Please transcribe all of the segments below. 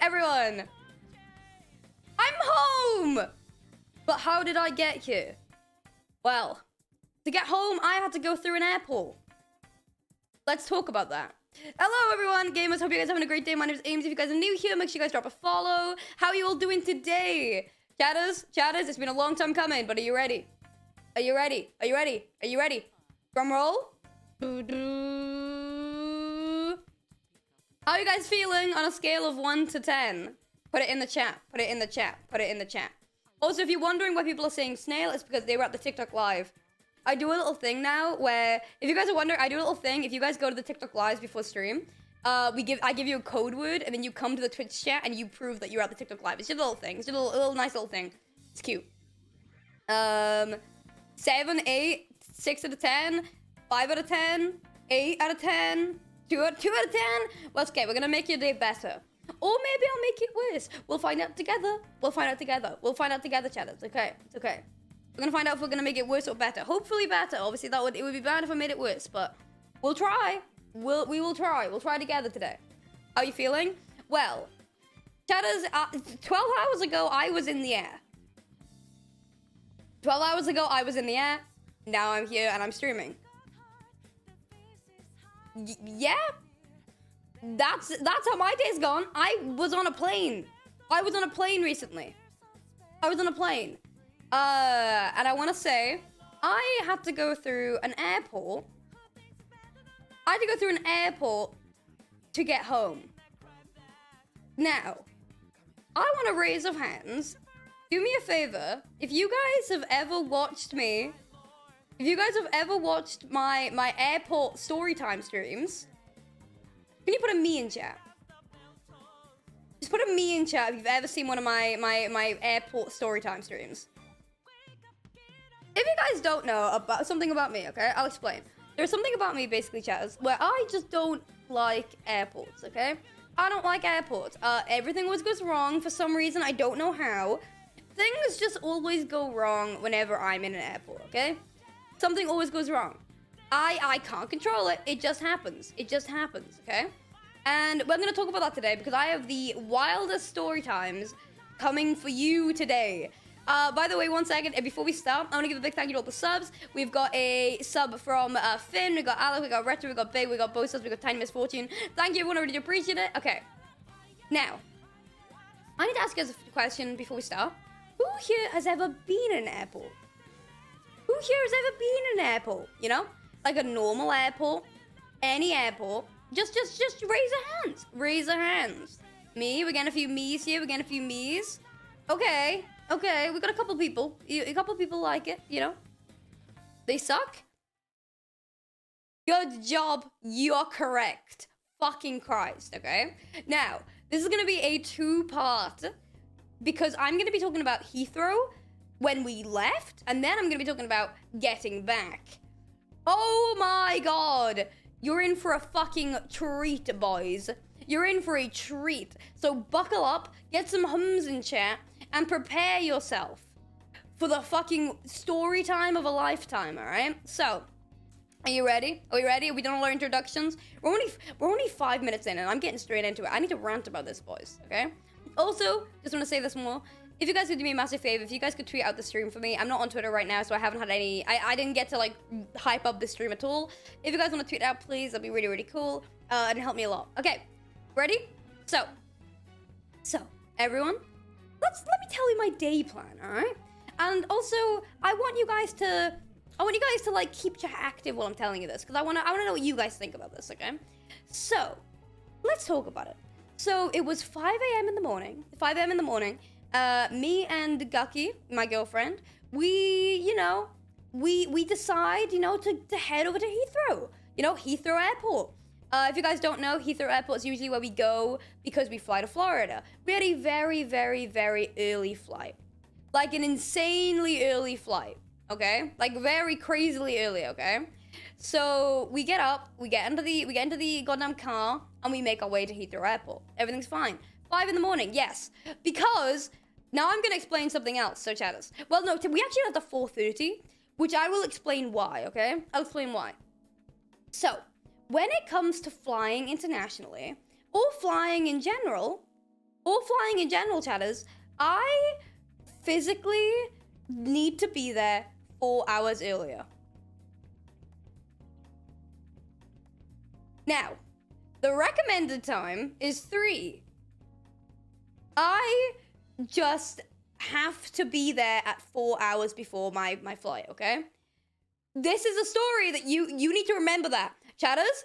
everyone! I'm home! But how did I get here? Well, to get home, I had to go through an airport. Let's talk about that. Hello, everyone. Gamers, hope you guys are having a great day. My name is Ames. If you guys are new here, make sure you guys drop a follow. How are you all doing today? Chatters, it's been a long time coming, but are you ready? Are you ready? Are you ready? Are you ready? Drum roll. How are you guys feeling on a scale of 1 to 10? Put it in the chat. Put it in the chat. Put it in the chat. Also, if you're wondering why people are saying snail, it's because they were at the TikTok live. I do a little thing now where, if you guys are wondering, I do a little thing. If you guys go to the TikTok lives before stream, I give you a code word, and then you come to the Twitch chat and you prove that you're at the TikTok live. It's just a little thing. It's just a little nice little thing. It's cute. 7, 8, 6 out of 10, 5 out of 10, 8 out of 10, 2 out of 10. Well, it's okay. We're gonna make your day better. Or maybe I'll make it worse. We'll find out together. We'll find out together. We'll find out together, chat. It's okay. It's okay. We're gonna find out if we're gonna make it worse or better. Hopefully better. Obviously, it would be bad if I made it worse, but we'll try. We will try. We'll try together today. How are you feeling? Well, chatters, 12 hours ago, I was in the air. 12 hours ago, I was in the air. Now I'm here and I'm streaming. Yeah? That's how my day's gone. I was on a plane. I was on a plane recently. I was on a plane. And I want to say, I had to go through an airport. I had to go through an airport to get home. Now, I want to raise of hands. Do me a favor. If you guys have ever watched me, if you guys have ever watched my airport storytime streams, can you put a me in chat? Just put a me in chat if you've ever seen one of my airport storytime streams. If you guys don't know about something about me, okay, I'll explain. There's something about me, basically, chatters, where I just don't like airports, okay? I don't like airports. Everything always goes wrong for some reason. I don't know how. Things just always go wrong whenever I'm in an airport, okay? Something always goes wrong. I can't control it. It just happens. It just happens, okay? And we're going to talk about that today because I have the wildest story times coming for you today. By the way, 1 second, before we start, I want to give a big thank you to all the subs. We've got a sub from Finn, we got Alec, we got Retro, we got Big, we got both subs, we got Tiny Misfortune. Thank you, everyone, I really appreciate it. Okay. Now, I need to ask you guys a question before we start. Who here has ever been in an airport? Who here has ever been in an airport? You know? Like a normal airport, any airport. Just raise your hands. Raise your hands. Me, we're getting a few me's here, we're getting a few me's. Okay, we got a couple people. A couple people like it, you know? They suck? Good job, you're correct. Fucking Christ, okay? Now, this is gonna be a 2-part because I'm gonna be talking about Heathrow when we left, and then I'm gonna be talking about getting back. Oh my god! You're in for a fucking treat, boys. You're in for a treat. So buckle up, get some hums in chat, and prepare yourself for the fucking story time of a lifetime, alright? So, are you ready? Are we ready? Are we done all our introductions? We're only 5 minutes in, and I'm getting straight into it. I need to rant about this, boys, okay? Also, just want to say this more. If you guys could do me a massive favor, if you guys could tweet out the stream for me. I'm not on Twitter right now, so I haven't had any... I didn't get to, like, hype up the stream at all. If you guys want to tweet out, please, that'd be really, really cool. And help me a lot. Okay, ready? So, everyone, let me tell you my day plan, alright? And also, I want you guys to, like, keep chat active while I'm telling you this, because I wanna know what you guys think about this, okay? So, let's talk about it. So, it was 5 a.m. in the morning. 5 a.m. in the morning. Me and Gucky, my girlfriend, we decide, to head over to Heathrow. Heathrow Airport. If you guys don't know, Heathrow Airport is usually where we go because we fly to Florida. We had a very, very, very early flight. Like an insanely early flight, okay? Like very crazily early, okay? So we get up, we get into the goddamn car, and we make our way to Heathrow Airport. Everything's fine. 5 in the morning, yes. Because now I'm gonna explain something else, so chatters. Well, no, we actually left at 4:30, which I will explain why, okay? I'll explain why. So, when it comes to flying internationally, or flying in general, or flying in general, chatters, I physically need to be there 4 hours earlier. Now, the recommended time is 3. I just have to be there at 4 hours before my flight, okay? This is a story that you need to remember that. Chatters,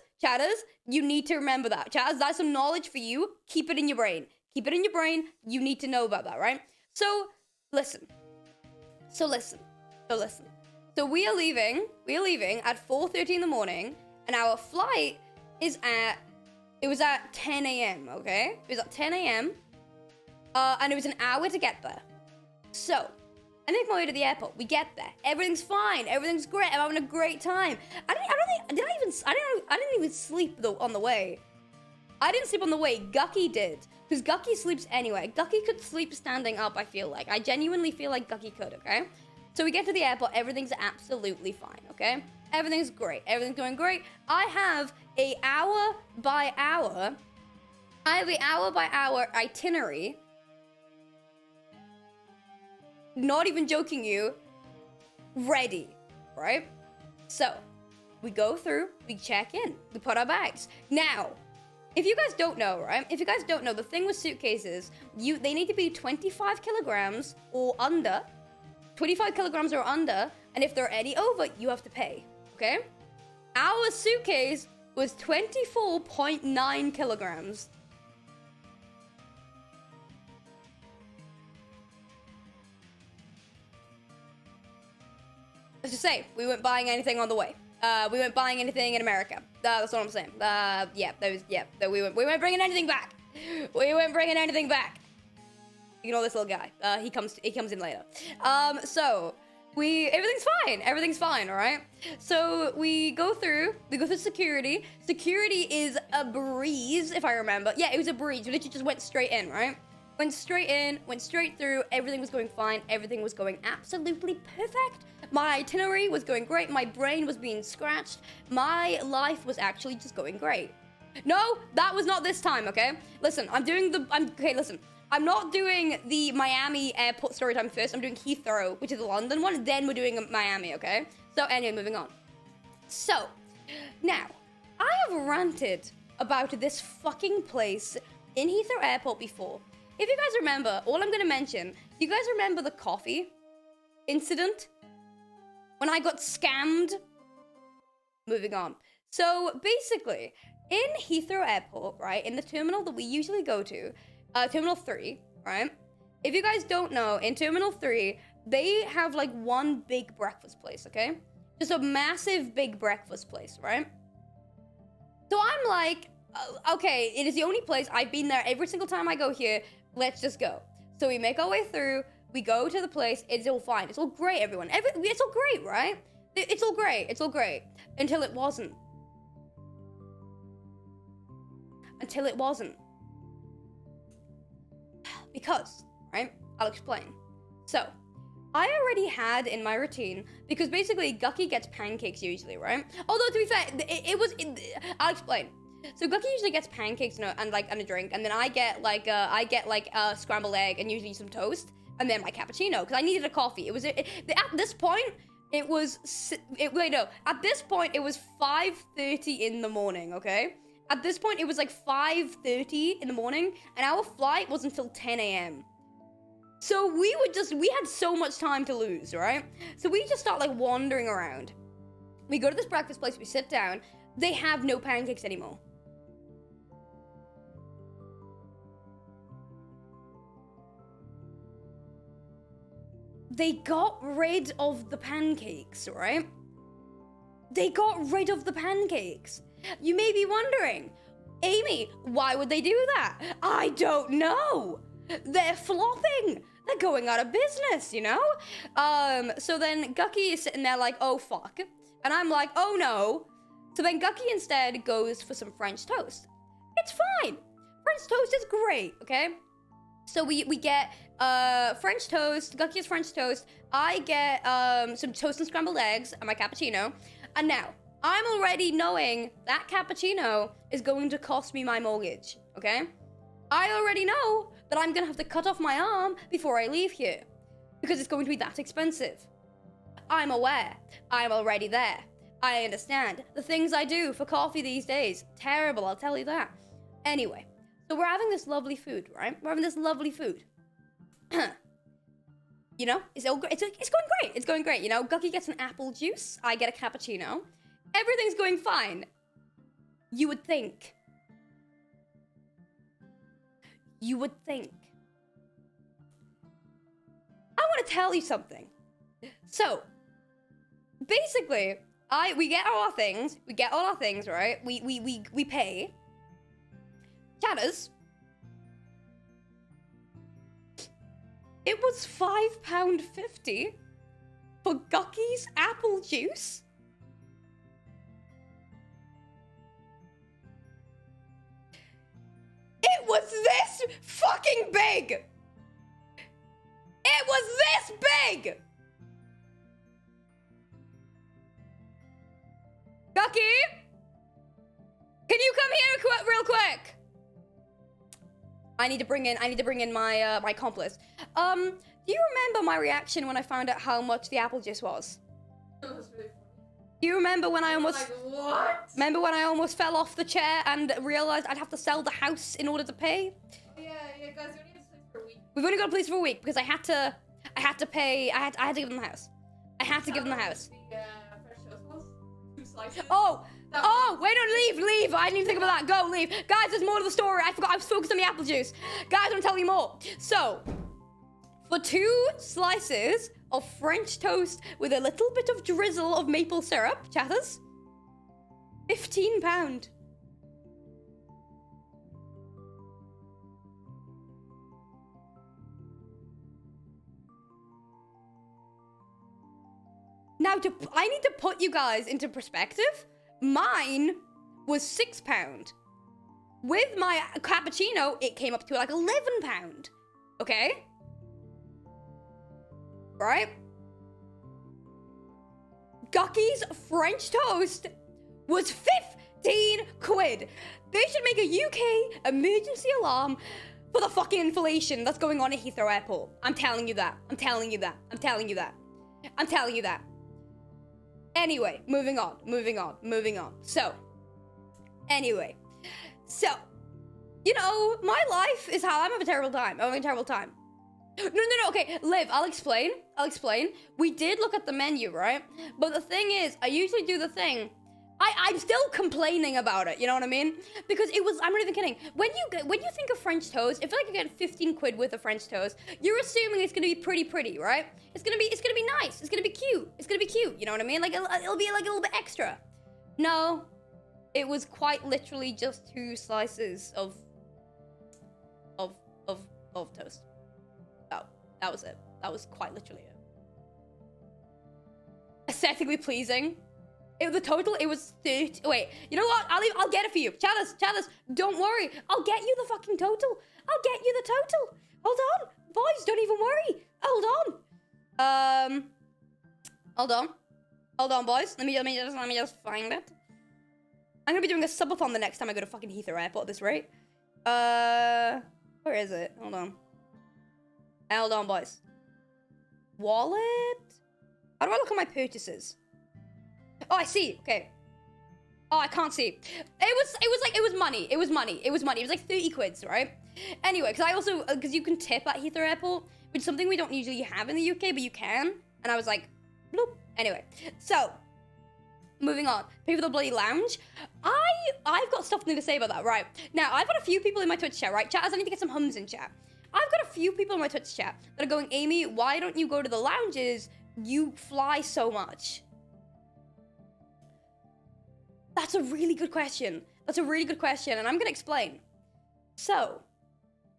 you need to remember that. Chatters, that's some knowledge for you. Keep it in your brain. Keep it in your brain. You need to know about that, right? So, listen. So we are leaving at 4:30 in the morning, and our flight was at 10 a.m., okay? It was at 10 a.m., and it was an hour to get there. So, I make my way to the airport. We get there. Everything's fine. Everything's great. I'm having a great time. I didn't even sleep on the way. I didn't sleep on the way. Gucky did. Because Gucky sleeps anyway. Gucky could sleep standing up, I feel like. I genuinely feel like Gucky could, okay? So we get to the airport. Everything's absolutely fine, okay? Everything's great. Everything's going great. I have an hour by hour itinerary. Not even joking you. Ready, right? So, we go through, we check in, we put our bags. Now, if you guys don't know, right? If you guys don't know, the thing with suitcases, they need to be 25 kilograms or under. 25 kilograms or under, and if they're any over, you have to pay, okay? Our suitcase was 24.9 kilograms. Let's just say, we weren't buying anything on the way. We weren't buying anything in America. That's what I'm saying. We weren't bringing anything back. We weren't bringing anything back. Ignore this little guy. He comes in later. Everything's fine, all right? So we go through security. Security is a breeze, if I remember. Yeah, it was a breeze. We literally just went straight in, right? Went straight in, went straight through. Everything was going fine. Everything was going absolutely perfect. My itinerary was going great. My brain was being scratched. My life was actually just going great. No, that was not this time, okay? Listen, I'm not doing the Miami airport story time first. I'm doing Heathrow, which is the London one. Then we're doing Miami, okay? So anyway, moving on. So, now, I have ranted about this fucking place in Heathrow Airport before. If you guys remember, all I'm going to mention, do you guys remember the coffee incident? When I got scammed? Moving on. So, basically, in Heathrow Airport, right, in the terminal that we usually go to, Terminal 3, right? If you guys don't know, in Terminal 3, they have, like, one big breakfast place, okay? Just a massive big breakfast place, right? So I'm like, okay, it is the only place. I've been there every single time I go here. Let's just go. So we make our way through. We go to the place. It's all fine. It's all great, everyone. It's all great, right? It's all great. It's all great. Until it wasn't. Until it wasn't. Because, right? I'll explain. So, I already had in my routine, because basically Gucky gets pancakes usually, right? Although, to be fair, I'll explain. So Gucky usually gets pancakes and a drink, and then I get a scrambled egg and usually some toast, and then my cappuccino, because I needed a coffee. At this point, it was 5:30 in the morning, okay? At this point, it was like 5:30 in the morning, and our flight was until 10 a.m. So we had so much time to lose, right? So we just start like wandering around. We go to this breakfast place, we sit down. They have no pancakes anymore. They got rid of the pancakes, right? They got rid of the pancakes. You may be wondering, Amy, why would they do that? I don't know. They're flopping. They're going out of business, you know? So then Gucky is sitting there like, oh, fuck. And I'm like, oh, no. So then Gucky instead goes for some French toast. It's fine. French toast is great, okay? So we get French toast. Gucky has French toast. I get some toast and scrambled eggs and my cappuccino. And now, I'm already knowing that cappuccino is going to cost me my mortgage, okay? I already know that I'm gonna have to cut off my arm before I leave here because it's going to be that expensive. I'm aware. I'm already there. I understand. The things I do for coffee these days, terrible, I'll tell you that. Anyway, so we're having this lovely food, right? We're having this lovely food. You know, it's going great. It's going great. You know, Gucky gets an apple juice. I get a cappuccino. Everything's going fine. You would think. You would think. I want to tell you something. So, basically, we get all our things. We get all our things, right? We pay. Chatters. It was £5.50 for Gucky's apple juice. It was this fucking big. It was this big. Gucky, can you come here real quick? I need to bring in my my accomplice. Do you remember my reaction when I found out how much the apple juice was? That was really funny. Do you remember when I almost Like, what? remember when I almost fell off the chair and realized I'd have to sell the house in order to pay? Oh, yeah, guys, we only have to sleep for a week. We've only got a place for a week because I had to pay. I had to give them the house. I had to give them the house. The fresh toast was 2 slices. Oh, That oh, wait, no, leave. I didn't even think about that. Go, leave. Guys, there's more to the story. I forgot. I was focused on the apple juice. Guys, I'm telling you more. So, for 2 slices of French toast with a little bit of drizzle of maple syrup, chatters, £15. Now, I need to put you guys into perspective. Mine was £6. With my cappuccino, it came up to like £11. Okay? Right? Gucky's French toast was 15 quid. They should make a UK emergency alarm for the fucking inflation that's going on at Heathrow Airport. I'm telling you that. I'm telling you that. I'm telling you that. I'm telling you that. Anyway, moving on. So, anyway. So, you know, my life is how I'm having a terrible time. I'm having a terrible time. No, okay, Liv, I'll explain. We did look at the menu, right? But the thing is, I usually do the thing. I'm still complaining about it, you know what I mean? Because I'm not even kidding. When you think of French toast, if like you get 15 quid worth of French toast, you're assuming it's gonna be pretty, right? It's gonna be nice, it's gonna be cute, you know what I mean? Like it'll be like a little bit extra. No, it was quite literally just 2 slices of toast. That was it. That was quite literally it. Aesthetically pleasing. The total, it was 30. Wait, you know what? I'll get it for you. Chalice, don't worry. I'll get you the fucking total. I'll get you the total. Hold on. Boys, don't even worry. Hold on. Hold on, boys. Let me just find it. I'm gonna be doing a subathon the next time I go to fucking Heathrow Airport at this rate. Where is it? Hold on, boys. Wallet? How do I look at my purchases? Oh, I see. Okay. Oh, I can't see. It was money. It was like 30 quids, right? Anyway, because you can tip at Heathrow Airport, which is something we don't usually have in the UK, but you can. And I was like, bloop. Anyway, so moving on. Pay for the bloody lounge. I've got something to say about that, right? Now, I've got a few people in my Twitch chat, right? Chat, I need to get some hums in chat. I've got a few people in my Twitch chat that are going, Amy, why don't you go to the lounges? You fly so much. That's a really good question. And I'm gonna explain. So,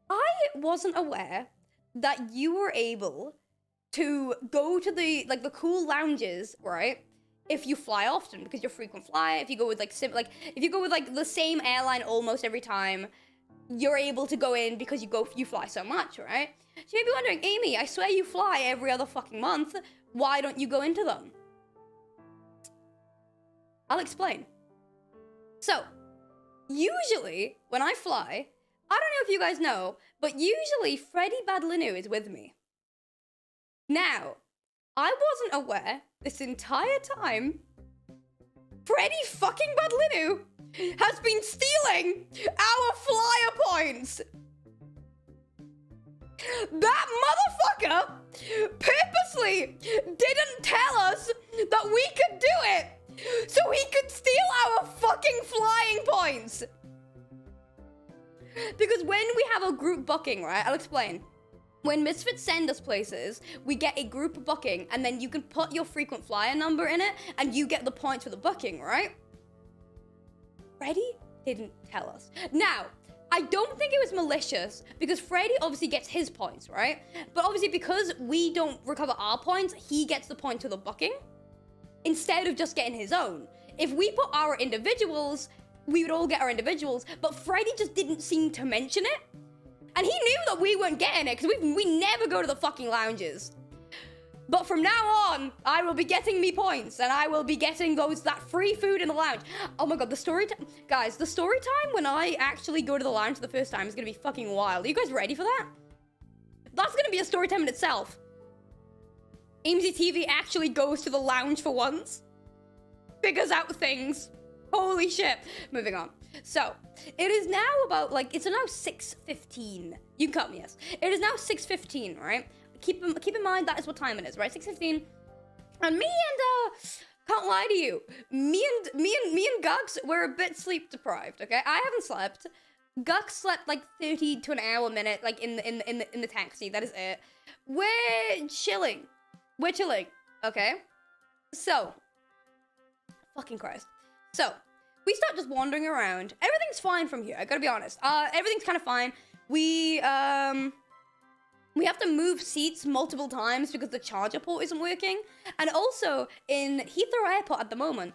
I wasn't aware that you were able to go to the cool lounges, right? If you fly often, because you're a frequent flyer. If you go with if you go with the same airline almost every time, you're able to go in because you fly so much, right? So you may be wondering, Amy, I swear you fly every other fucking month. Why don't you go into them? I'll explain. So, usually, when I fly, I don't know if you guys know, but usually Freddie Badlinu is with me. Now, I wasn't aware this entire time Freddie fucking Badlinu has been stealing our flyer points. That motherfucker purposely didn't tell us that we could do it so he could steal our fucking flying points. Because when we have a group booking, right, I'll explain. When Misfits send us places, we get a group booking, and then you can put your frequent flyer number in it, and you get the points for the booking, right? Freddie didn't tell us. Now, I don't think it was malicious, because Freddie obviously gets his points, right? But obviously because we don't recover our points, he gets the point to the booking, instead of just getting his own. If we put our individuals, we would all get our individuals, but Freddie just didn't seem to mention it. And he knew that we weren't getting it, because we never go to the fucking lounges. But from now on, I will be getting me points, and I will be getting that free food in the lounge. Oh my god, the story time. Guys, the story time when I actually go to the lounge for the first time is going to be fucking wild. Are you guys ready for that? That's going to be a story time in itself. AMZ TV actually goes to the lounge for once. Figures out things. Holy shit. Moving on. So, it is now about, it's now 6:15. You can cut me, yes. It is now 6:15, right? Keep in mind that is what time it is, right? 6:15. And me and, can't lie to you. Me and Gux, we're a bit sleep deprived, okay? I haven't slept. Gux slept 30 to an hour a minute, in the taxi. That is it. We're chilling. Okay? So, fucking Christ. So, we start just wandering around. Everything's fine from here, I gotta be honest. Everything's kind of fine. We have to move seats multiple times because the charger port isn't working. And also, in Heathrow Airport at the moment,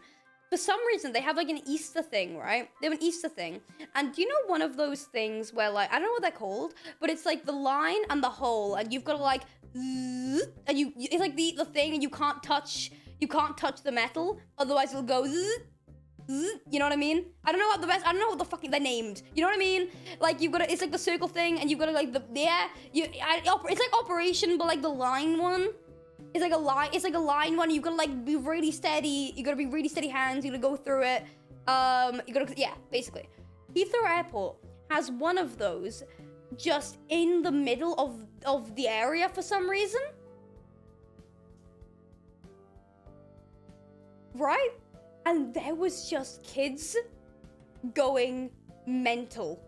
for some reason, they have an Easter thing, right? They have an Easter thing. And do you know one of those things where I don't know what they're called, but it's the line and the hole, and you've got to and it's the thing, and you can't touch the metal, otherwise it'll go you know what I mean? I don't know what the fucking they're named. You know what I mean? You've got to, it's the circle thing, and you've got to it's like Operation, but the line one. It's like a line one. You've got to be really steady. You got to be really steady hands. You got to go through it. Basically. Heathrow Airport has one of those just in the middle of the area for some reason. Right? And there was just kids going mental.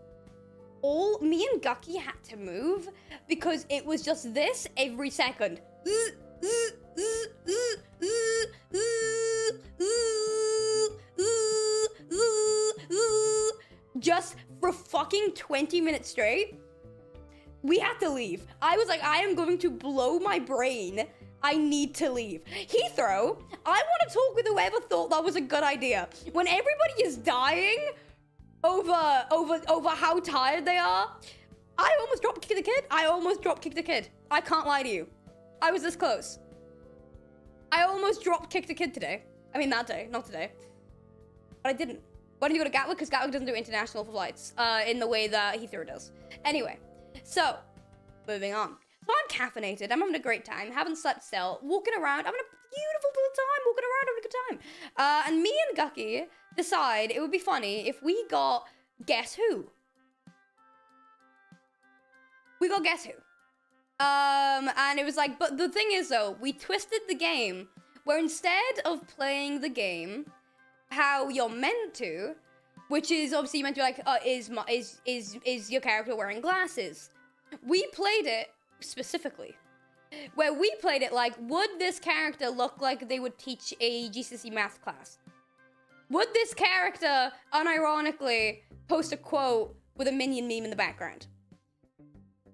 Me and Gucky had to move because it was just this every second. Just for fucking 20 minutes straight. We had to leave. I was like, I am going to blow my brain. I need to leave. Heathrow, I want to talk with whoever thought that was a good idea. When everybody is dying over how tired they are, I almost drop kicked a kid. I can't lie to you. I was this close. I almost drop kicked a kid today. I mean that day, not today. But I didn't. Why did you go to Gatwick? Because Gatwick doesn't do international flights in the way that Heathrow does. Anyway, so moving on. So I'm caffeinated. I'm having a great time. Haven't slept still. Walking around. Having a beautiful little time. Walking around having a good time. And me and Gucky decide it would be funny if we got Guess Who. We got Guess Who. And it was but the thing is though, we twisted the game where instead of playing the game how you're meant to, which is obviously you meant to be is your character wearing glasses? We played it specifically, where we played it would this character look like they would teach a GCSE math class? Would this character unironically post a quote with a Minion meme in the background?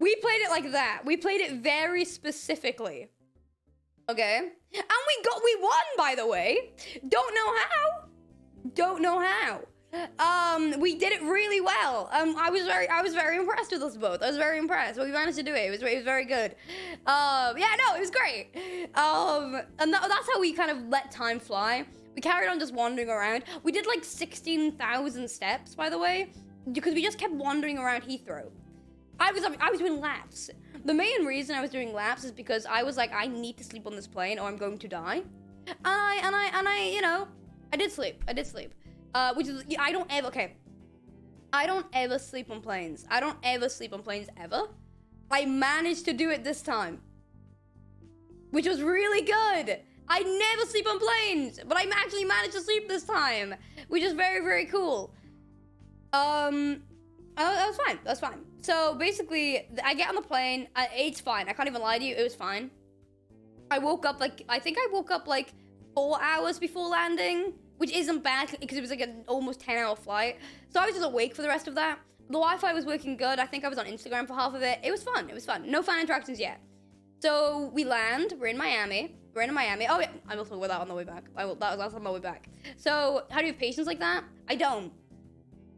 We played it like that. We played it very specifically. Okay? And we won, by the way. Don't know how. We did it really well. I was very impressed with us both. I was very impressed. We managed to do it. It was very good. It was great. And that's how we kind of let time fly. We carried on just wandering around. We did 16,000 steps, by the way. because we just kept wandering around Heathrow. I was doing laps. The main reason I was doing laps is because I was like, I need to sleep on this plane or I'm going to die. And I, you know, I did sleep. Which is, I don't ever sleep on planes. I don't ever sleep on planes ever. I managed to do it this time, which was really good. I never sleep on planes, but I actually managed to sleep this time, which is very, very cool. That was fine. So basically, I get on the plane. It's fine. I can't even lie to you. It was fine. I think I woke up like 4 hours before landing, which isn't bad because it was like an almost 10-hour flight. So I was just awake for the rest of that. The Wi-Fi was working good. I think I was on Instagram for half of it. It was fun. No fan interactions yet. So we land. We're in Miami. Oh yeah, I will talk about that on the way back. That's on my way back. So how do you have patience like that? I don't.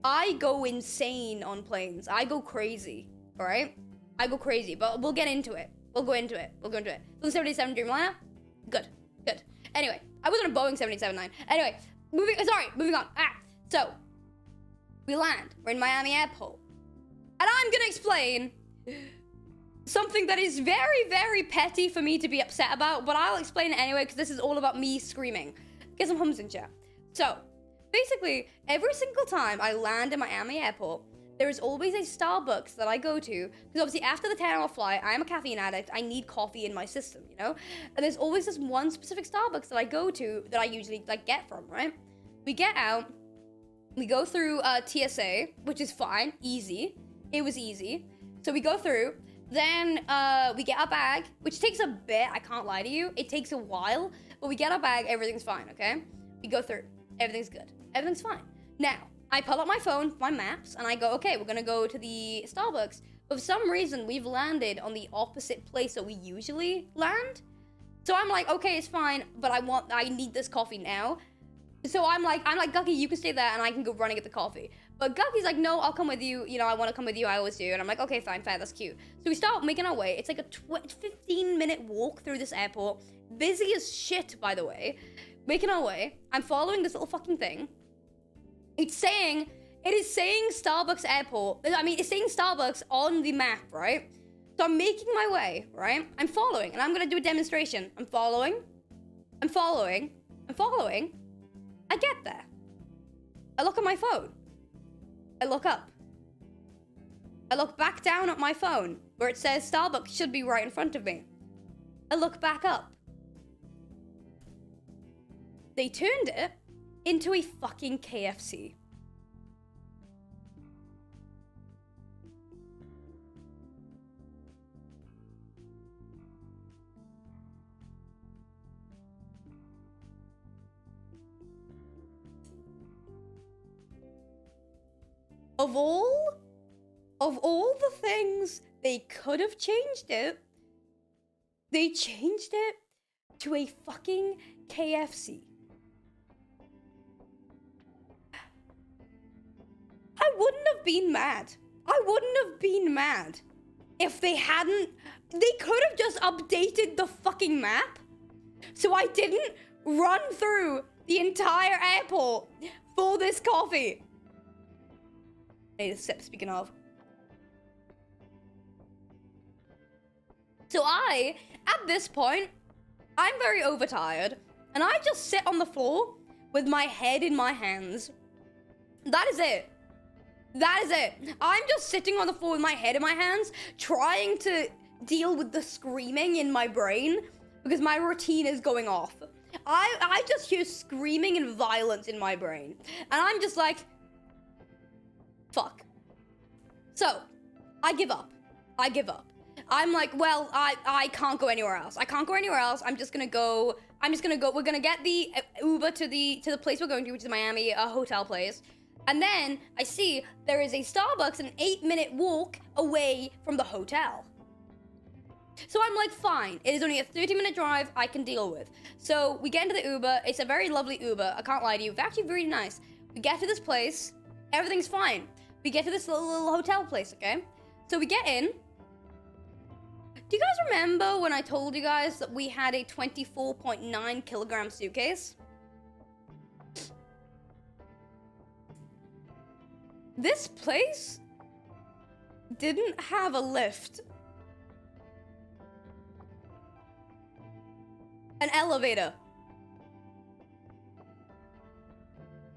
I go insane on planes. I go crazy. All right? I go crazy, but we'll get into it. We'll go into it. So the 77 Dreamliner? Good. Anyway, I was on a Boeing 787-9. Anyway, moving on. So, we land. We're in Miami Airport. And I'm gonna explain something that is very, very petty for me to be upset about, but I'll explain it anyway, because this is all about me screaming. Get some hums in chat. So, basically, every single time I land in Miami Airport, there is always a Starbucks that I go to, because obviously after the 10-hour flight, I am a caffeine addict. I need coffee in my system, you know? And there's always this one specific Starbucks that I go to that I usually get from, right? We get out, we go through TSA, which is fine, easy. It was easy. So we go through, then we get our bag, which takes a bit, I can't lie to you. It takes a while, but we get our bag, everything's fine, okay? We go through, everything's good. Everything's fine. Now, I pull up my phone, my maps, and I go, okay, we're gonna go to the Starbucks. But for some reason, we've landed on the opposite place that we usually land. So I'm like, okay, it's fine, but I need this coffee now. So I'm like, Gucky, you can stay there and I can go run and get the coffee. But Gucky's like, no, I'll come with you. You know, I want to come with you. I always do. And I'm like, okay, fine, fair, that's cute. So we start making our way. It's like a 15-minute walk through this airport. Busy as shit, by the way. Making our way. I'm following this little fucking thing. It is saying Starbucks Airport. It's saying Starbucks on the map, right? So I'm making my way, right? I'm following, and I'm gonna do a demonstration. I'm following. I get there. I look at my phone. I look up. I look back down at my phone, where it says Starbucks should be right in front of me. I look back up. They turned it into a fucking KFC. Of all the things they could have changed it, they changed it to a fucking KFC. I wouldn't have been mad if they could have just updated the fucking map so I didn't run through the entire airport for this coffee. I need a sip, speaking of. So at this point, I'm very overtired, and I just sit on the floor with my head in my hands. That is it. I'm just sitting on the floor with my head in my hands, trying to deal with the screaming in my brain, because my routine is going off. I just hear screaming and violence in my brain, and I'm just like, fuck. So, I give up. I'm like, well, I can't go anywhere else. I'm just gonna go, we're gonna get the Uber to the place we're going to, which is Miami, a hotel place. And then I see there is a Starbucks an 8-minute walk away from the hotel. So I'm like, fine, it is only a 30-minute drive I can deal with. So we get into the Uber. It's a very lovely Uber, I can't lie to you. It's actually very nice. We get to this place, everything's fine. We get to this little hotel place, okay? So we get in. Do you guys remember when I told you guys that we had a 24.9 kilogram suitcase? This place didn't have a lift. An elevator.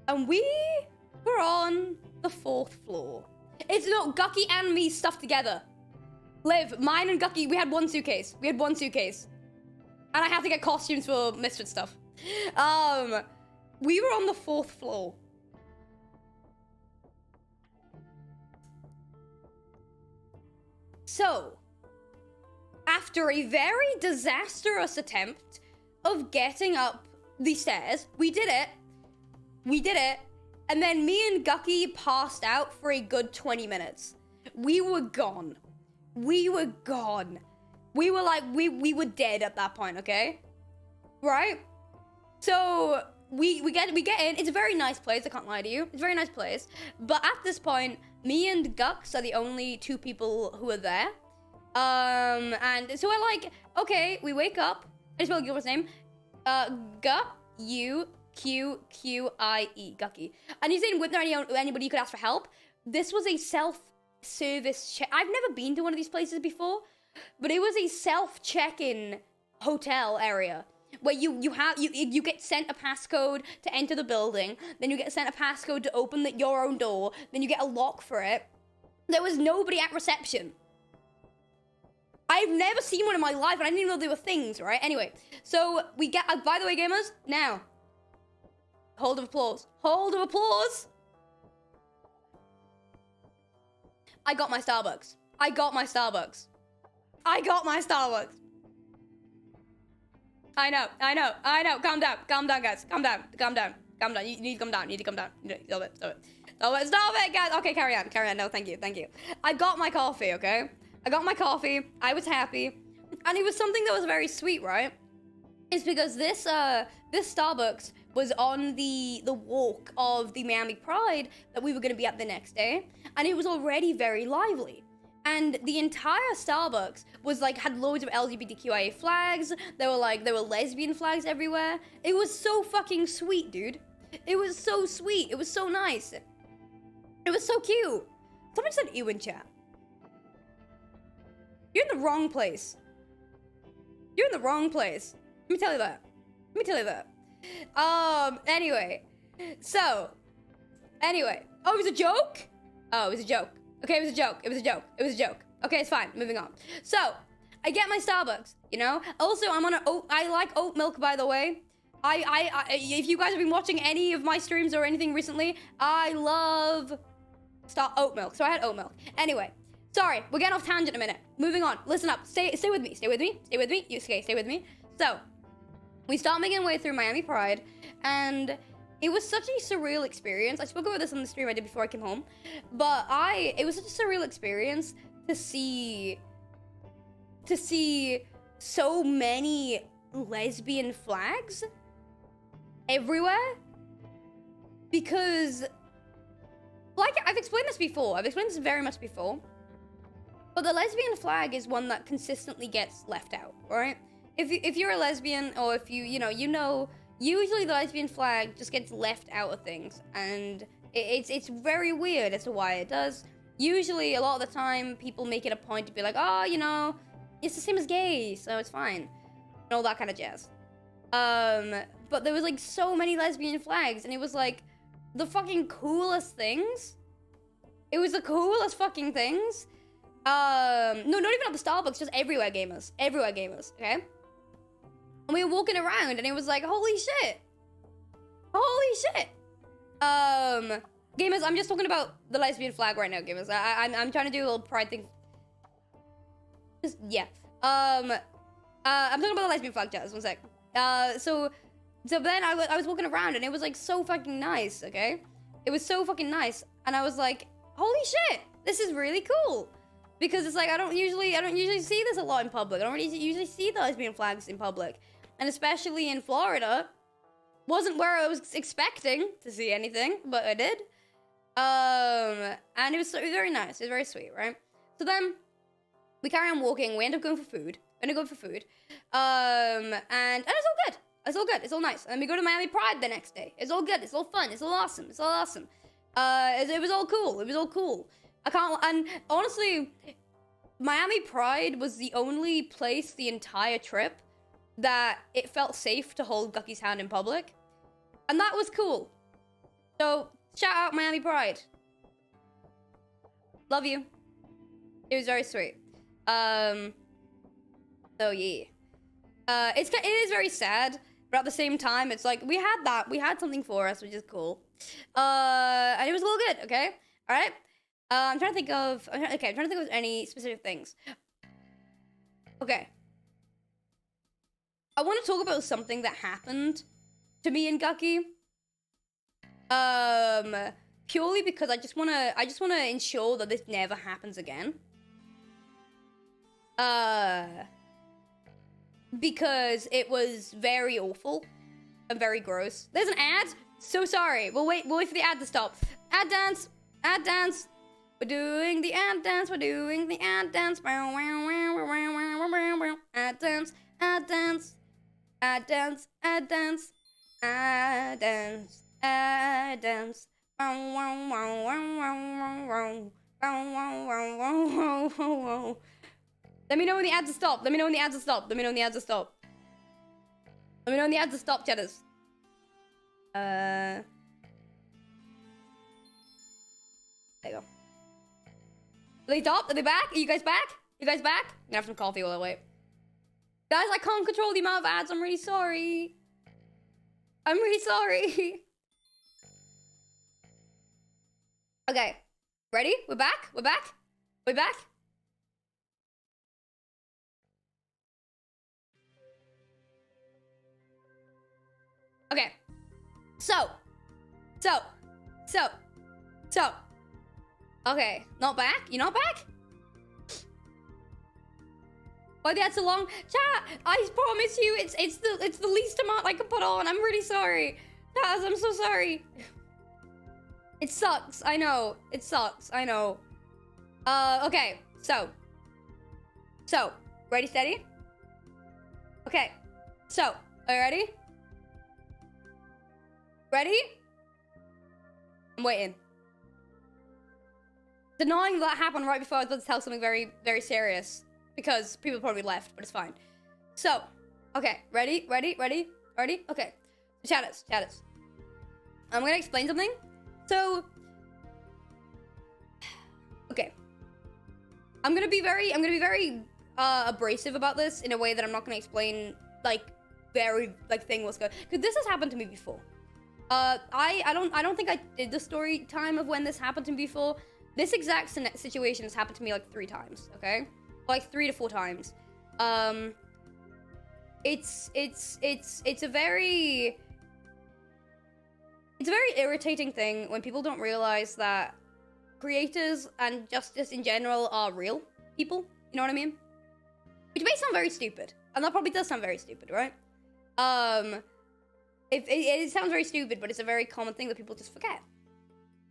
And we were on the 4th floor. It's not Gucky and me stuffed together. Liv, mine and Gucky, we had one suitcase. And I had to get costumes for Misfit stuff. We were on the 4th floor. So, after a very disastrous attempt of getting up the stairs, we did it. And then me and Gucky passed out for a good 20 minutes. We were gone. We were like, we were dead at that point, okay? Right? So we get in. It's a very nice place, I can't lie to you. It's a very nice place. But at this point, me and Gux are the only 2 people who are there. And so we're like, okay, we wake up. I just spelled Gilbert's name. Guqie. Gucky. And he's saying, was there anybody you could ask for help? This was a self-service check. I've never been to one of these places before, but it was a self-check-in hotel area where you get sent a passcode to enter the building, then you get sent a passcode to open your own door, then you get a lock for it. There was nobody at reception. I've never seen one in my life, and I didn't even know there were things, right? Anyway, so we get, by the way, gamers, now, hold of applause. I got my Starbucks. I know. Calm down, guys. Calm down. You need to calm down. Stop it, guys. Okay, carry on. No, thank you. I got my coffee, okay? I was happy. And it was something that was very sweet, right? It's because this Starbucks was on the walk of the Miami Pride that we were going to be at the next day. And it was already very lively. And the entire Starbucks was like, had loads of LGBTQIA flags. There were lesbian flags everywhere. It was so fucking sweet, dude. It was so sweet. It was so nice. It was so cute. Someone said ew in chat. You're in the wrong place. Let me tell you that. Anyway. Oh, it was a joke? Oh, it was a joke. Okay, it was a joke. Okay, it's fine. Moving on. So, I get my Starbucks, you know? Also, I like oat milk, by the way. If you guys have been watching any of my streams or anything recently, I love oat milk. So I had oat milk. Anyway, sorry, we're getting off tangent in a minute. Moving on. Listen up. Stay with me. Stay with me. Stay with me. So, we start making our way through Miami Pride, and it was such a surreal experience. I spoke about this on the stream I did before I came home, but it was such a surreal experience to see so many lesbian flags everywhere. Because, like, I've explained this very much before, but the lesbian flag is one that consistently gets left out, right? If you're a lesbian, or if you know, usually the lesbian flag just gets left out of things, and it's very weird as to why it does. Usually, a lot of the time, people make it a point to be like, oh, you know, it's the same as gay, so it's fine, and all that kind of jazz. But there was like so many lesbian flags, and it was like the fucking coolest things. It was the coolest fucking things. No, not even at the Starbucks, just everywhere, gamers, okay? And we were walking around, and it was like, holy shit. Gamers, I'm just talking about the lesbian flag right now, gamers. I'm trying to do a little pride thing. Just, yeah. I'm talking about the lesbian flag, just 1 sec. So then I was walking around, and it was like so fucking nice, okay? It was so fucking nice, and I was like, holy shit, this is really cool. Because it's like, I don't usually see this a lot in public. I don't really usually see the lesbian flags in public. And especially in Florida, wasn't where I was expecting to see anything, but I did. And it was very nice. It was very sweet, right? So then we carry on walking. We end up going for food. And it's all good. It's all good. It's all nice. And we go to Miami Pride the next day. It's all good. It's all fun. It's all awesome. It was all cool. It was all cool. I can't. And honestly, Miami Pride was the only place the entire trip that it felt safe to hold Gucky's hand in public, and that was cool. So shout out Miami Pride. Love you. It was very sweet. So yeah. It is very sad, but at the same time, it's like we had something for us, which is cool. And it was all good. Okay, all right. I'm trying to think of any specific things. Okay. I want to talk about something that happened to me and Gucky. Purely because I just wanna ensure that this never happens again. Because it was very awful and very gross. There's an ad. So sorry. We'll wait for the ad to stop. Ad dance. Ad dance. We're doing the ad dance. We're doing the ad dance. Ad dance. Ad dance. Ad dance. Ad dance. Ad dance. Ad dance. Let me know when the ads are stopped. Let me know when the ads are stopped. Let me know when the ads are stopped. Let me know when the ads are stopped, Cheddars. There you go. Are they stopped? Are they back? Are you guys back? You guys back? I'm gonna have some coffee while I wait. Guys, I can't control the amount of ads. I'm really sorry. I'm really sorry. Okay. Ready? We're back? We're back? We're back? Okay. So. Okay, not back? You're not back? Why they had so long? Chat, I promise you, it's the least amount I can put on. I'm really sorry. Chaz, I'm so sorry. It sucks. I know. It sucks. I know. Okay. So, ready, steady? Okay. So, are you ready? Ready? I'm waiting. It's annoying that happened right before I was about to tell something very, very serious. Because people probably left, but it's fine. So, okay. Ready? Okay. Chatters. I'm gonna explain something. So, okay. I'm gonna be very abrasive about this in a way that I'm not gonna explain, like, thing what's going. Because this has happened to me before. I don't think I did the story time of when this happened to me before. This exact situation has happened to me like 3 times, okay? Like 3 to 4 times. It's a very irritating thing when people don't realize that creators and justice in general are real people. You know what I mean? Which may sound very stupid, and that probably does sound very stupid, right? It sounds very stupid, but it's a very common thing that people just forget.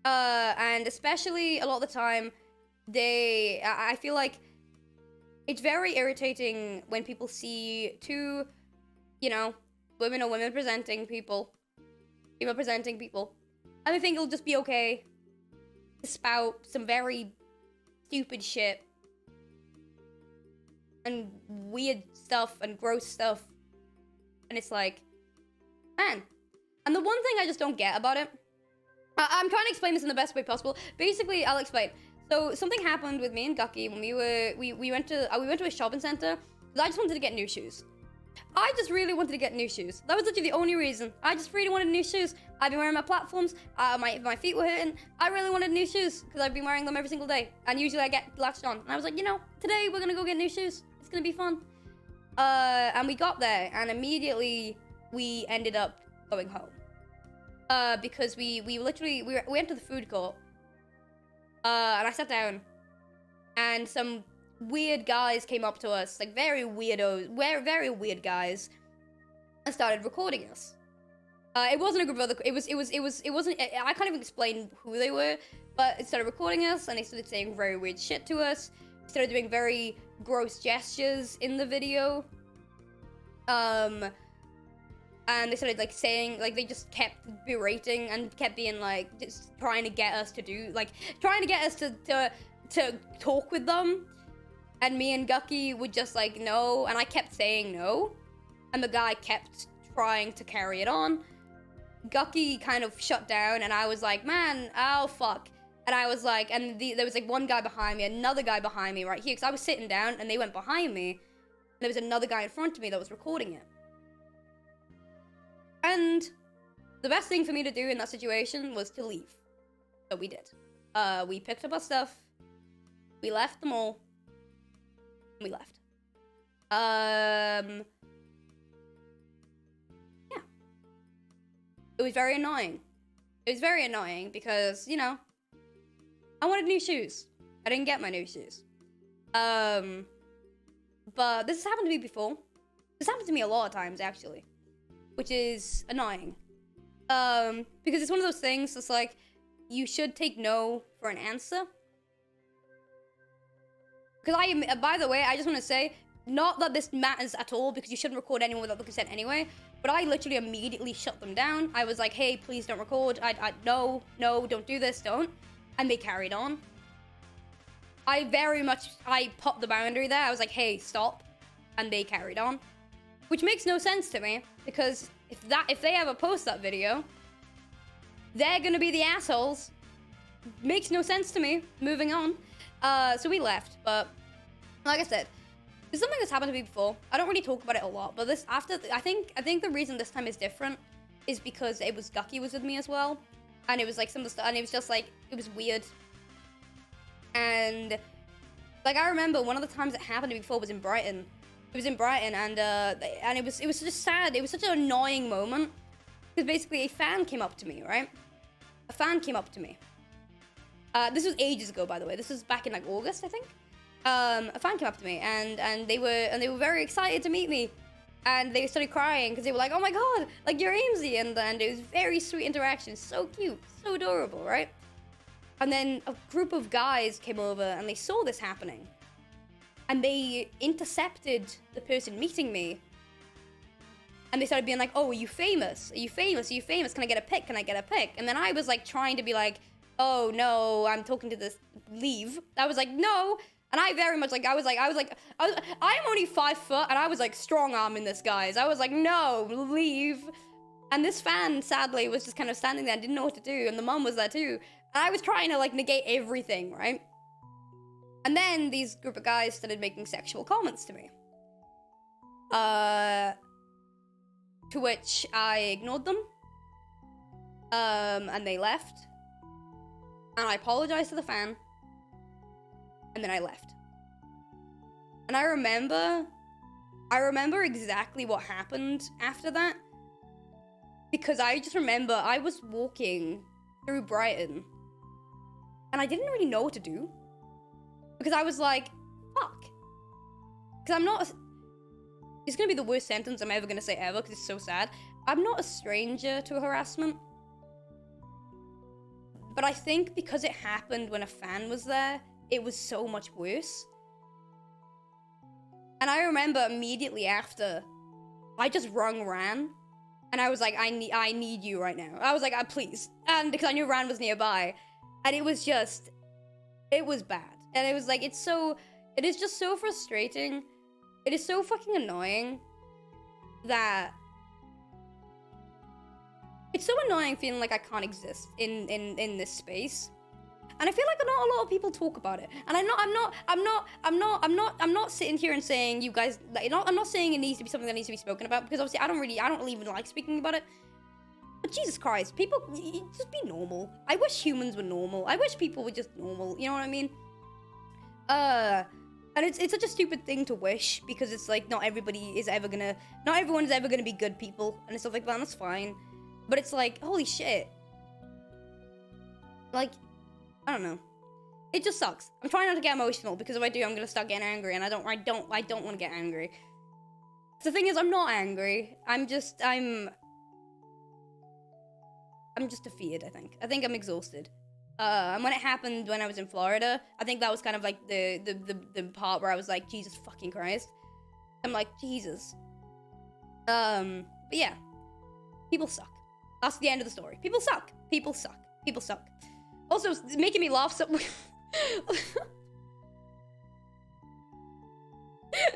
And especially a lot of the time, I feel like it's very irritating when people see 2, women or women presenting people, female presenting people, and they think it'll just be okay to spout some very stupid shit and weird stuff and gross stuff. And it's like, man. And the one thing I just don't get about it, I'm trying to explain this in the best way possible. Basically, I'll explain. So something happened with me and Gucky when we went to a shopping center. I just wanted to get new shoes. I just really wanted to get new shoes. That was literally the only reason. I just really wanted new shoes. I've been wearing my platforms. My feet were hurting. I really wanted new shoes because I've been wearing them every single day. And usually I get latched on. And I was like, today we're gonna go get new shoes. It's gonna be fun. And we got there, and immediately we ended up going home. Because we went to the food court. And I sat down, and some weird guys came up to us, like very very weird guys, and started recording us. It wasn't a group of other. It wasn't. I can't even explain who they were, but it started recording us, and they started saying very weird shit to us. Started doing very gross gestures in the video. And they started like saying, like they just kept berating and kept being like just trying to get us to do, like trying to get us to talk with them. And me and Gucky would just like no, and I kept saying no, and the guy kept trying to carry it on. Gucky kind of shut down, and I was like, man, oh fuck. And I was like, and there was like one guy behind me, another guy behind me right here, because I was sitting down and they went behind me. And there was another guy in front of me that was recording it. And the best thing for me to do in that situation was to leave. So we did. We picked up our stuff. We left the mall. We left. Yeah. It was very annoying. It was very annoying because, you know, I wanted new shoes. I didn't get my new shoes. But this has happened to me before. This happened to me a lot of times, actually. Which is annoying. Because it's one of those things that's like, you should take no for an answer. Because by the way, I just want to say, not that this matters at all, because you shouldn't record anyone without the consent anyway, but I literally immediately shut them down. I was like, hey, please don't record. No, don't do this, don't. And they carried on. I popped the boundary there. I was like, hey, stop. And they carried on. Which makes no sense to me, because if they ever post that video, they're gonna be the assholes. Makes no sense to me. Moving on. So we left, but like I said, this is something that's happened to me before. I don't really talk about it a lot, but I think the reason this time is different is because it was Gucky was with me as well, and it was like some of the stuff, and it was just like it was weird. And like I remember one of the times it happened to me before was in Brighton. It was in Brighton, and it was just sad. It was such an annoying moment because basically a fan came up to me, right? A fan came up to me. This was ages ago, by the way. This was back in like August, I think. A fan came up to me and they were very excited to meet me, and they started crying because they were like, "Oh my god, like you're Aimsy," and it was very sweet interaction, so cute, so adorable, right? And then a group of guys came over and they saw this happening, and they intercepted the person meeting me, and they started being like, "Oh, are you famous? Are you famous? Are you famous? Can I get a pic? Can I get a pic?" And then I was like trying to be like, "Oh no, I'm talking to this, leave." I was like, "No." And I very much like, I'm only 5 foot and I was like strong arming this guys. I was like, "No, leave." And this fan sadly was just kind of standing there and didn't know what to do. And the mom was there too. And I was trying to like negate everything, right? And then these group of guys started making sexual comments to me. To which I ignored them. And they left. And I apologized to the fan. And then I left. And I remember exactly what happened after that. Because I just remember I was walking through Brighton. And I didn't really know what to do. Because I was like, fuck. Because I'm not... It's going to be the worst sentence I'm ever going to say ever, because it's so sad. I'm not a stranger to harassment. But I think because it happened when a fan was there, it was so much worse. And I remember immediately after, I just rung Ran. And I was like, I need you right now. I was like, please. And because I knew Ran was nearby. And it was bad. And it was like, it is just so frustrating. It is so fucking annoying that it's so annoying feeling like I can't exist in this space. And I feel like not a lot of people talk about it. And I'm not sitting here and saying you guys, like, I'm not saying it needs to be something that needs to be spoken about, because obviously I don't even like speaking about it. But Jesus Christ, people, just be normal. I wish humans were normal. I wish people were just normal. You know what I mean? And it's such a stupid thing to wish, because it's like not everyone is ever gonna be good people and stuff like that, and that's fine. But it's like, holy shit. Like, I don't know. It just sucks. I'm trying not to get emotional, because if I do, I'm gonna start getting angry, and I don't want to get angry. The thing is, I'm not angry. I'm just defeated, I think. I think I'm exhausted. And when it happened when I was in Florida, I think that was kind of like the part where I was like, Jesus fucking Christ. I'm like, Jesus. But yeah. People suck. That's the end of the story. People suck. People suck. People suck. Also, it's making me laugh so...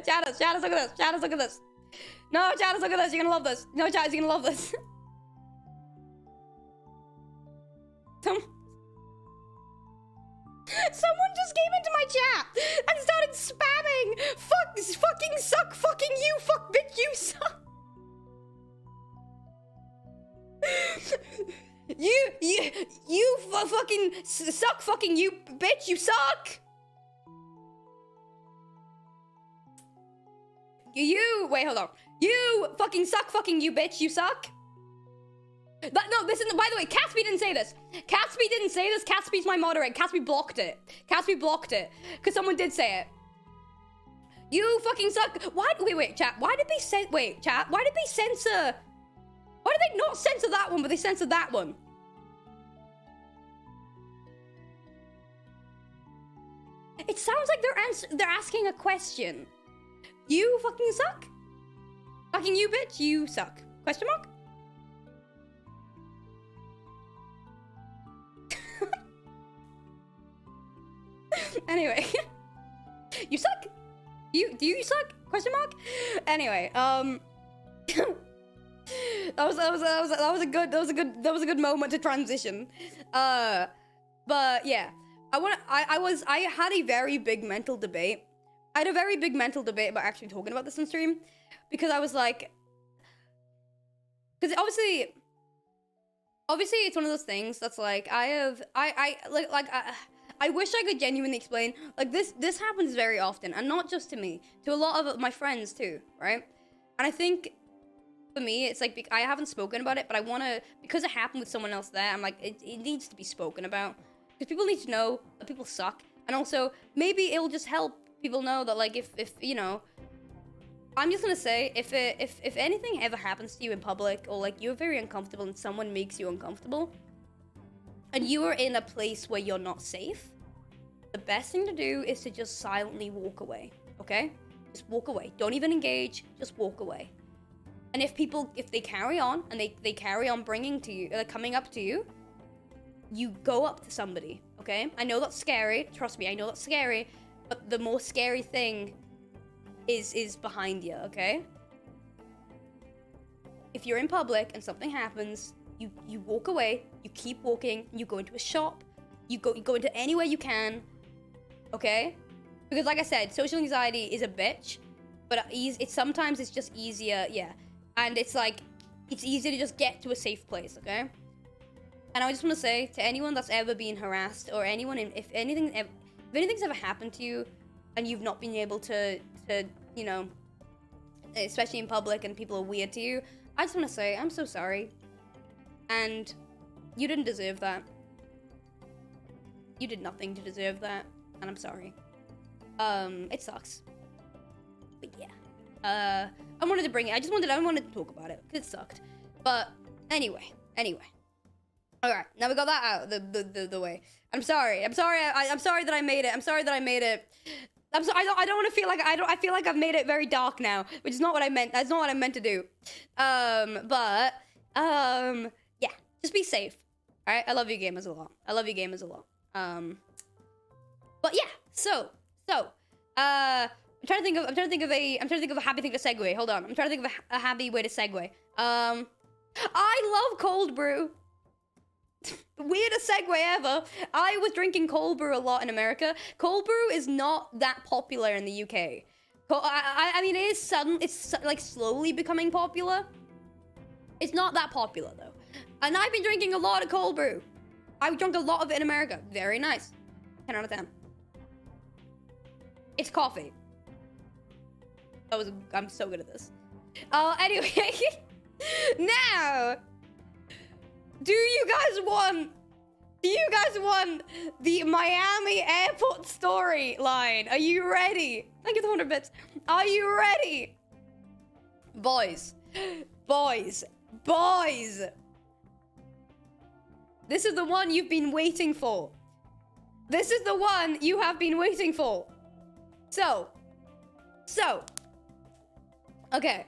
Chatters, look at this. Chatters, look at this. No, Chatters, look at this. You're gonna love this. No, Chatters, you're gonna love this. Someone just came into my chat and started spamming. Fucking suck. Fucking you. Fuck, bitch, you suck. You fucking suck. Fucking you, bitch, you suck. Wait, hold on. You fucking suck, fucking you, bitch, you suck. No, listen, by the way, Catsby didn't say this. Catsby didn't say this. Catsby's my moderator. Catsby blocked it. Catsby blocked it. Because someone did say it. You fucking suck. Why? Wait, chat. Why did they censor? Wait, chat. Why did they censor? Why did they not censor that one, but they censored that one? It sounds like they're asking a question. You fucking suck? Fucking you, bitch, you suck. Question mark? Anyway. You suck? Do you suck? Question mark? Anyway, that was a good moment to transition. But yeah. I had a very big mental debate. I had a very big mental debate about actually talking about this on stream, because I was like, because obviously it's one of those things that's like, I wish I could genuinely explain, like, this happens very often, and not just to me, to a lot of my friends too, right? And I think for me, it's like, I haven't spoken about it, but I want to, because it happened with someone else there, I'm like, it needs to be spoken about, because people need to know that people suck, and also maybe it'll just help people know that, like, if you know, I'm just gonna say, if anything ever happens to you in public, or like you're very uncomfortable and someone makes you uncomfortable, and you are in a place where you're not safe, the best thing to do is to just silently walk away, okay? Just walk away. Don't even engage, just walk away. And if they carry on, and they carry on bringing to you, coming up to you, you go up to somebody, okay? I know that's scary, trust me, I know that's scary, but the more scary thing is behind you, okay? If you're in public and something happens, you walk away, you keep walking, you go into a shop, you go into anywhere you can, okay? Because like I said, social anxiety is a bitch, but sometimes it's just easier, yeah. And it's like, it's easier to just get to a safe place, okay? And I just want to say to anyone that's ever been harassed, or anyone, if anything's ever happened to you, and you've not been able to, you know, especially in public and people are weird to you, I just want to say, I'm so sorry. And you didn't deserve that. You did nothing to deserve that, and I'm sorry. It sucks. But yeah. I wanted to bring it. I wanted to talk about it, because it sucked. But anyway. Alright, now we got that out the way. I'm sorry that I made it. I'm sorry that I made it. I don't want to feel like I feel like I've made it very dark now, which is not what I meant. That's not what I meant to do. Yeah, just be safe. All right, I love you gamers a lot. But yeah, so I'm trying to think of a happy thing to segue. Hold on, I'm trying to think of a happy way to segue. I love cold brew. Weirdest segue ever. I was drinking cold brew a lot in America. Cold brew is not that popular in the UK. I mean, it's like slowly becoming popular. It's not that popular though. And I've been drinking a lot of cold brew. I've drunk a lot of it in America. Very nice. 10 out of 10. It's coffee. I'm so good at this. Anyway. Now, do you guys want the Miami airport storyline? Are you ready? Thank you for the 100 bits. Are you ready? Boys. This is the one you've been waiting for. This is the one you have been waiting for. Okay,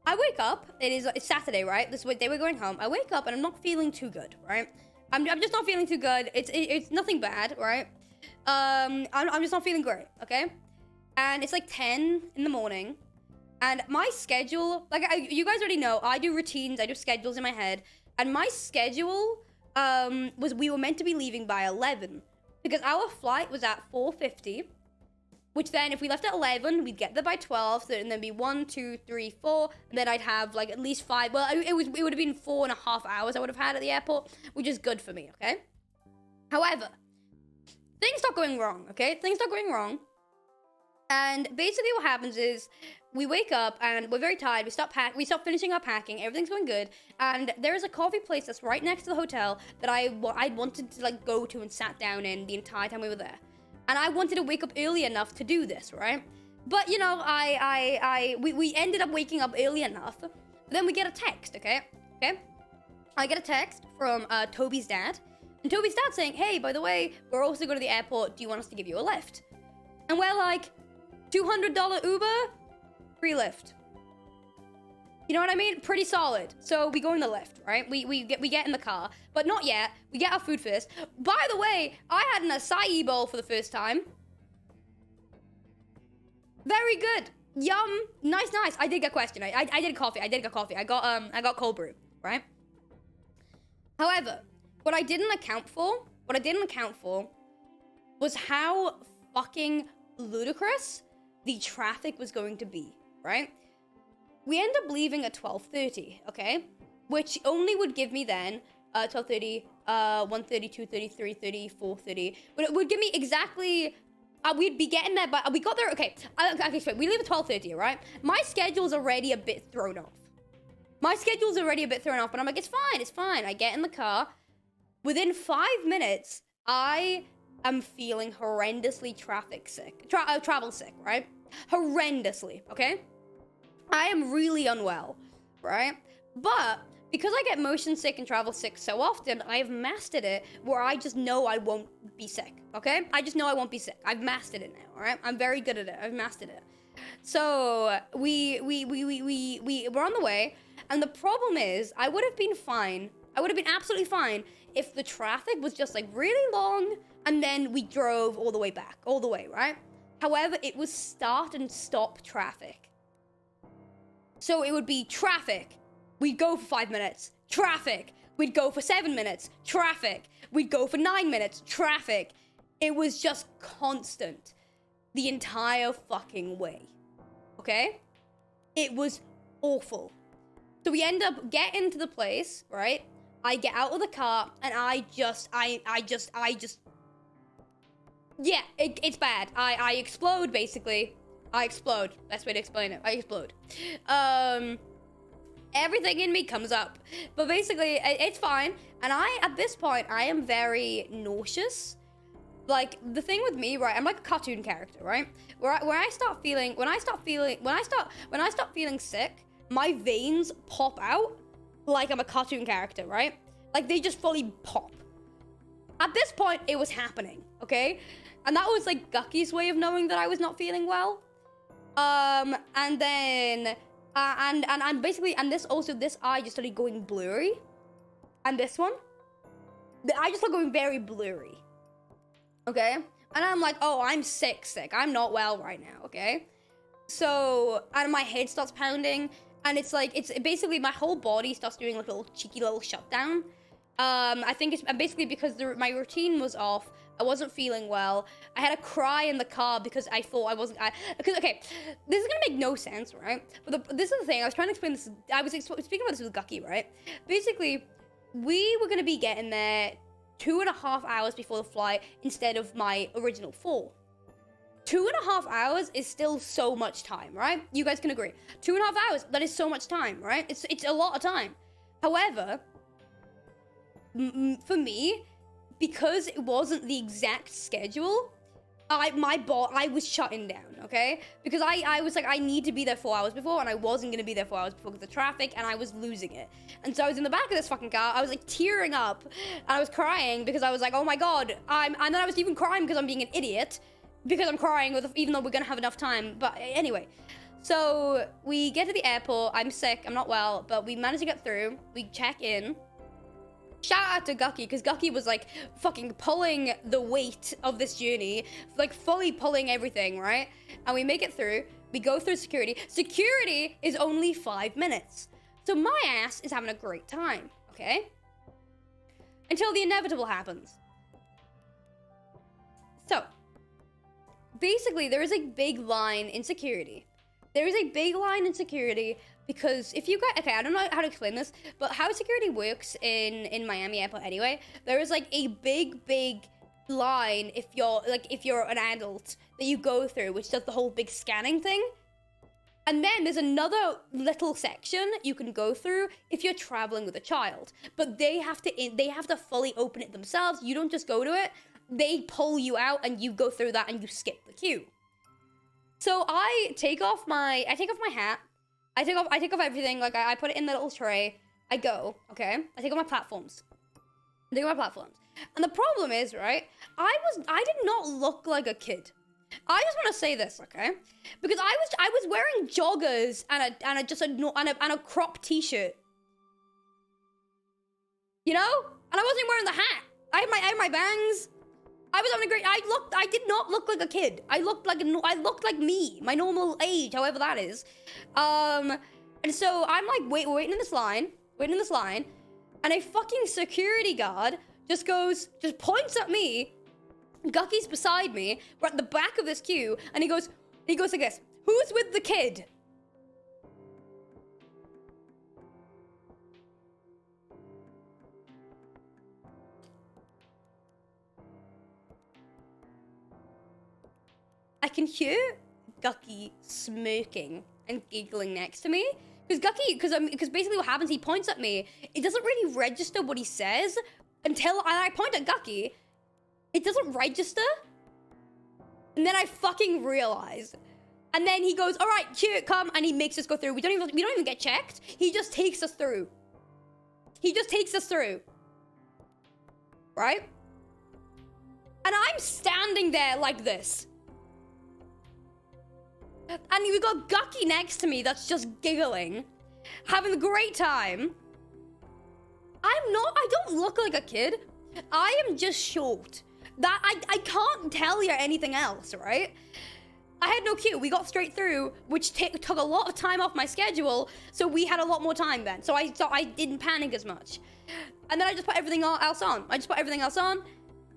I wake up. It's Saturday, right? This day we're going home. I wake up and I'm not feeling too good, right? I'm just not feeling too good. It's nothing bad, right? I'm just not feeling great, okay? And it's like 10 in the morning, and my schedule, like you guys already know, I do routines, I do schedules in my head, and my schedule was we were meant to be leaving by 11 because our flight was at 4:50. Which then, if we left at 11, we'd get there by 12, so and then be 1, 2, 3, 4, and then I'd have like at least 5. Well, it would have been 4.5 hours I would have had at the airport, which is good for me, okay? However, things start going wrong, okay? Things start going wrong, and basically what happens is we wake up and we're very tired. We stop finishing our packing. Everything's going good, and there is a coffee place that's right next to the hotel that I'd wanted to like go to and sat down in the entire time we were there. And I wanted to wake up early enough to do this, right? But you know, we ended up waking up early enough. But then we get a text, okay? I get a text from Toby's dad, and Toby's dad saying, "Hey, by the way, we're also going to the airport. Do you want us to give you a lift?" And we're like, $200 Uber, free lift. You know what I mean? Pretty solid. So we go in the lift, right? We get in the car, but not yet. We get our food first. By the way, I had an acai bowl for the first time. Very good. Yum. Nice. I did get question. I did coffee. I got cold brew, right? However, what I didn't account for was how fucking ludicrous the traffic was going to be, right? We end up leaving at 12:30, okay? Which only would give me then 12:30, 1:30, 2:30, 3:30, 4:30. But it would give me exactly. We'd be getting there, but we got there. Okay, wait. We leave at 12:30, right? My schedule's already a bit thrown off. But I'm like, it's fine. I get in the car. Within 5 minutes, I am feeling horrendously travel sick, right? Horrendously, okay? I am really unwell, right? But because I get motion sick and travel sick so often, I have mastered it where I just know I won't be sick, okay? I just know I won't be sick. I've mastered it now, all right? I'm very good at it. I've mastered it. So we're on the way, and the problem is I would have been fine. I would have been absolutely fine if the traffic was just like really long, and then we drove all the way back, right? However, it was start and stop traffic. So it would be traffic. We'd go for 5 minutes. Traffic. We'd go for 7 minutes. Traffic. We'd go for 9 minutes. Traffic. It was just constant the entire fucking way. Okay? It was awful. So we end up getting to the place, right? I get out of the car and yeah, it's bad. I explode basically. I explode. Best way to explain it. I explode. Everything in me comes up. But basically, it's fine. And at this point, I am very nauseous. Like, the thing with me, right, I'm like a cartoon character, right? When I start feeling sick, my veins pop out like I'm a cartoon character, right? Like, they just fully pop. At this point, it was happening, okay? And that was, like, Gucky's way of knowing that I was not feeling well. And then, and basically, and this eye just started going blurry. And this one, the eye just started going very blurry. Okay? And I'm like, oh, I'm sick. I'm not well right now, okay? So, and my head starts pounding, and it's like, it's basically my whole body starts doing like a little cheeky little shutdown. I think it's basically because my routine was off. I wasn't feeling well. I had a cry in the car because I thought I wasn't. Okay, this is gonna make no sense, right? But this is the thing. I was trying to explain this. I was speaking about this with Gucky, right? Basically, we were gonna be getting there 2.5 hours before the flight instead of my original 4. 2.5 hours is still so much time, right? You guys can agree. 2.5 hours, that is so much time, right? It's a lot of time. However, for me, because it wasn't the exact schedule, I was shutting down, okay? Because I was like, I need to be there 4 hours before, and I wasn't gonna be there 4 hours before because of the traffic, and I was losing it. And so I was in the back of this fucking car, I was like tearing up, and I was crying because I was like, oh my god, and then I was even crying because I'm being an idiot, because I'm crying even though we're gonna have enough time, but anyway. So we get to the airport. I'm sick. I'm not well, but we managed to get through. We check in. Shout out to Gucky, because Gucky was like fucking pulling the weight of this journey, like fully pulling everything, right? And we make it through. We go through security. Security is only 5 minutes. So my ass is having a great time, okay? Until the inevitable happens. So, basically, there is a big line in security. There is a big line in security because if you guys, okay, I don't know how to explain this, but how security works in Miami Airport anyway, there is like a big line if you're an adult that you go through, which does the whole big scanning thing. And then there's another little section you can go through if you're traveling with a child, but they have to fully open it themselves. You don't just go to it. They pull you out and you go through that and you skip the queue. So I take off my hat. I take off everything. Like I put it in the little tray. I go, okay? I take off my platforms. And the problem is, right? I did not look like a kid. I just want to say this, okay? Because I was wearing joggers and a crop t-shirt. You know? And I wasn't wearing the hat. I had my bangs. I was having a great. I did not look like a kid. I looked like me, my normal age, however that is. And so I'm like, waiting in this line, and a fucking security guard just points at me. Gucky's beside me. We're at the back of this queue, and he goes like this. Who's with the kid? I can hear Gucky smirking and giggling next to me. Because basically what happens, he points at me. It doesn't really register what he says until I point at Gucky. It doesn't register. And then I fucking realize. And then he goes, all right, cute, come. And he makes us go through. We don't even get checked. He just takes us through. Right? And I'm standing there like this. And we got Gucky next to me that's just giggling, having a great time. I don't look like a kid. I am just short. That I can't tell you anything else, right? I had no queue. We got straight through, which took a lot of time off my schedule, so we had a lot more time then. So I didn't panic as much. And then I just put everything else on.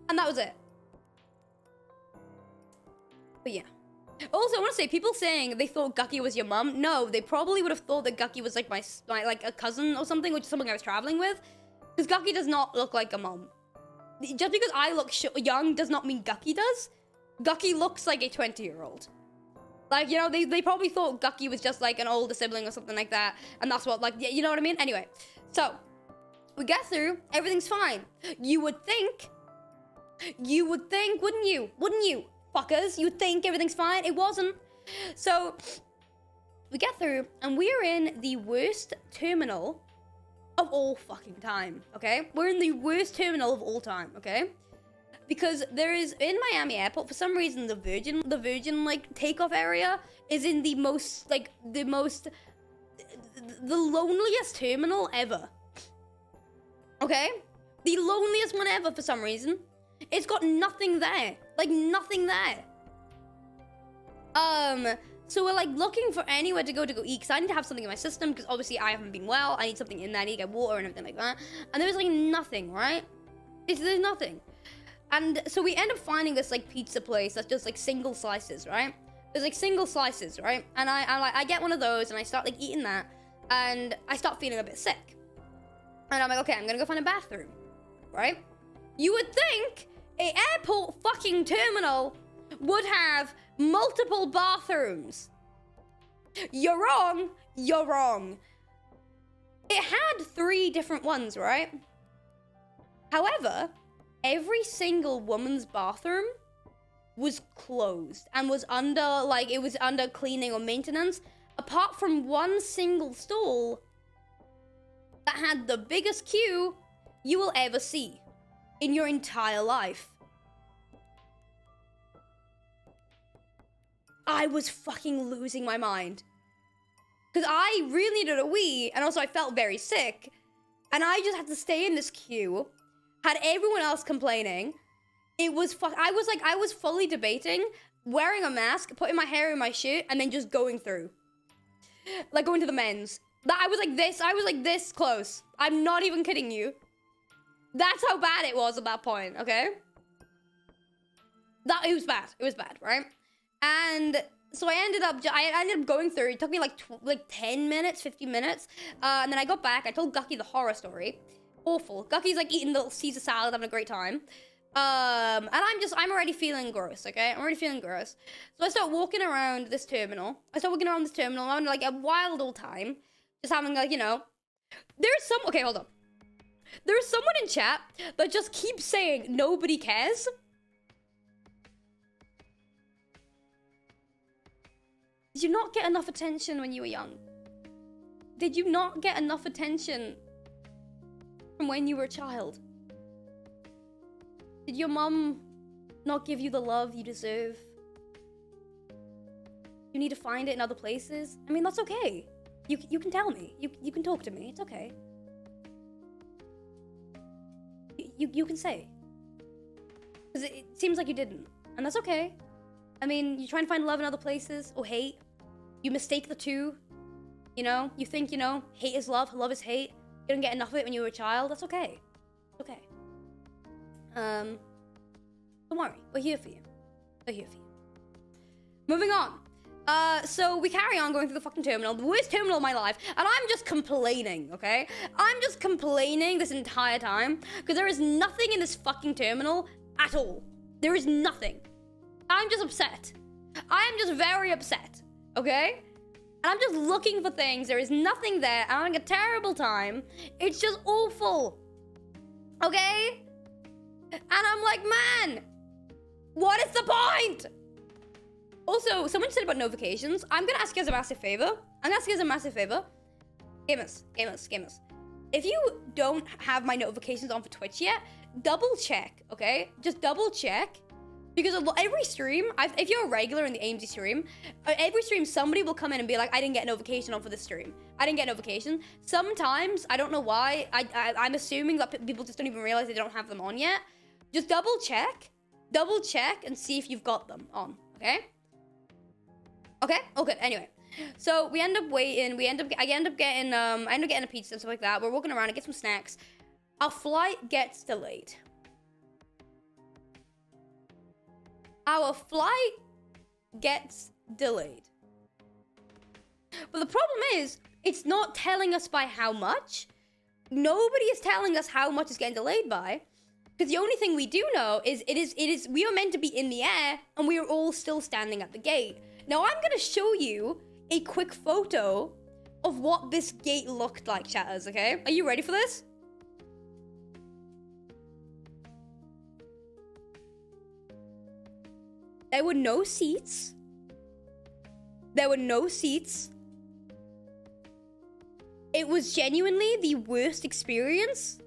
And that was it. But yeah. Also, I want to say, people saying they thought Gucky was your mum. No, they probably would have thought that Gucky was like my like a cousin or something, which is something I was traveling with. Because Gucky does not look like a mum. Just because I look young does not mean Gucky does. Gucky looks like a 20-year-old. Like, you know, they probably thought Gucky was just like an older sibling or something like that. And that's what, like, you know what I mean? Anyway, so we get through. Everything's fine. You would think, wouldn't you? Fuckers, you'd think everything's fine. It wasn't. So we get through and we're in the worst terminal of all fucking time, okay? We're in the worst terminal of all time, okay? Because there is, in Miami Airport, for some reason, the Virgin like takeoff area is in the loneliest terminal ever. Okay? The loneliest one ever for some reason. It's got nothing there. Like, nothing there. So we're, like, looking for anywhere to go eat, because I need to have something in my system, because obviously I haven't been well. I need something in there. I need to get water and everything like that. And there's, like, nothing, right? There's nothing. And so we end up finding this, like, pizza place that's just, like, single slices, right? There's, like, single slices, right? And I get one of those, and I start, like, eating that, and I start feeling a bit sick. And I'm like, okay, I'm gonna go find a bathroom, right? You would think an airport fucking terminal would have multiple bathrooms. You're wrong. It had 3 different ones, right? However, every single woman's bathroom was closed and was under cleaning or maintenance, apart from one single stall that had the biggest queue you will ever see in your entire life. I was fucking losing my mind. Because I really needed a wee, and also I felt very sick. And I just had to stay in this queue. Had everyone else complaining. It was I was fully debating wearing a mask, putting my hair in my shirt, and then just going through. Like going to the men's. I was like this close. I'm not even kidding you. That's how bad it was at that point, okay? It was bad, right? And so I ended up going through. It took me like 10 minutes, 15 minutes. And then I got back. I told Gucky the horror story. Awful. Gucky's like eating little Caesar salad, having a great time. And I'm already feeling gross, okay? I'm already feeling gross. So I start walking around this terminal. I'm having like a wild old time. Just having like, you know. Okay, hold on. There's someone in chat that just keeps saying nobody cares. Did you not get enough attention when you were young? Did you not get enough attention from when you were a child? Did your mom not give you the love you deserve? You need to find it in other places? I mean, that's okay. You can tell me. You can talk to me. It's okay. You can say. Because it seems like you didn't. And that's okay. I mean, you try and find love in other places, or hate. You mistake the two. You know? You think, you know, hate is love is hate. You didn't get enough of it when you were a child. That's okay. It's okay. Don't worry. We're here for you. We're here for you. Moving on. So we carry on going through the fucking terminal, the worst terminal of my life, and I'm just complaining, okay? I'm just complaining this entire time, because there is nothing in this fucking terminal at all. There is nothing. I'm just upset. I am just very upset, okay? And I'm just looking for things. There is nothing there. I'm having a terrible time. It's just awful, okay? And I'm like, man, what is the point? Also, someone said about notifications. I'm gonna ask you guys a massive favor. Gamers. If you don't have my notifications on for Twitch yet, double check, okay? Just double check. Because every stream, if you're a regular in the AMZ stream, every stream somebody will come in and be like, I didn't get a notification on for this stream. I didn't get a notification. Sometimes, I don't know why, I'm assuming that people just don't even realize they don't have them on yet. Just double check and see if you've got them on, okay? Okay? Oh, good. Anyway. So, we end up waiting. I end up getting a pizza and stuff like that. We're walking around to get some snacks. Our flight gets delayed. Our flight gets delayed. But the problem is, it's not telling us by how much. Nobody is telling us how much it's getting delayed by. Because the only thing we do know is we are meant to be in the air and we are all still standing at the gate. Now I'm going to show you a quick photo of what this gate looked like, chatters, okay? Are you ready for this? There were no seats. It was genuinely the worst experience.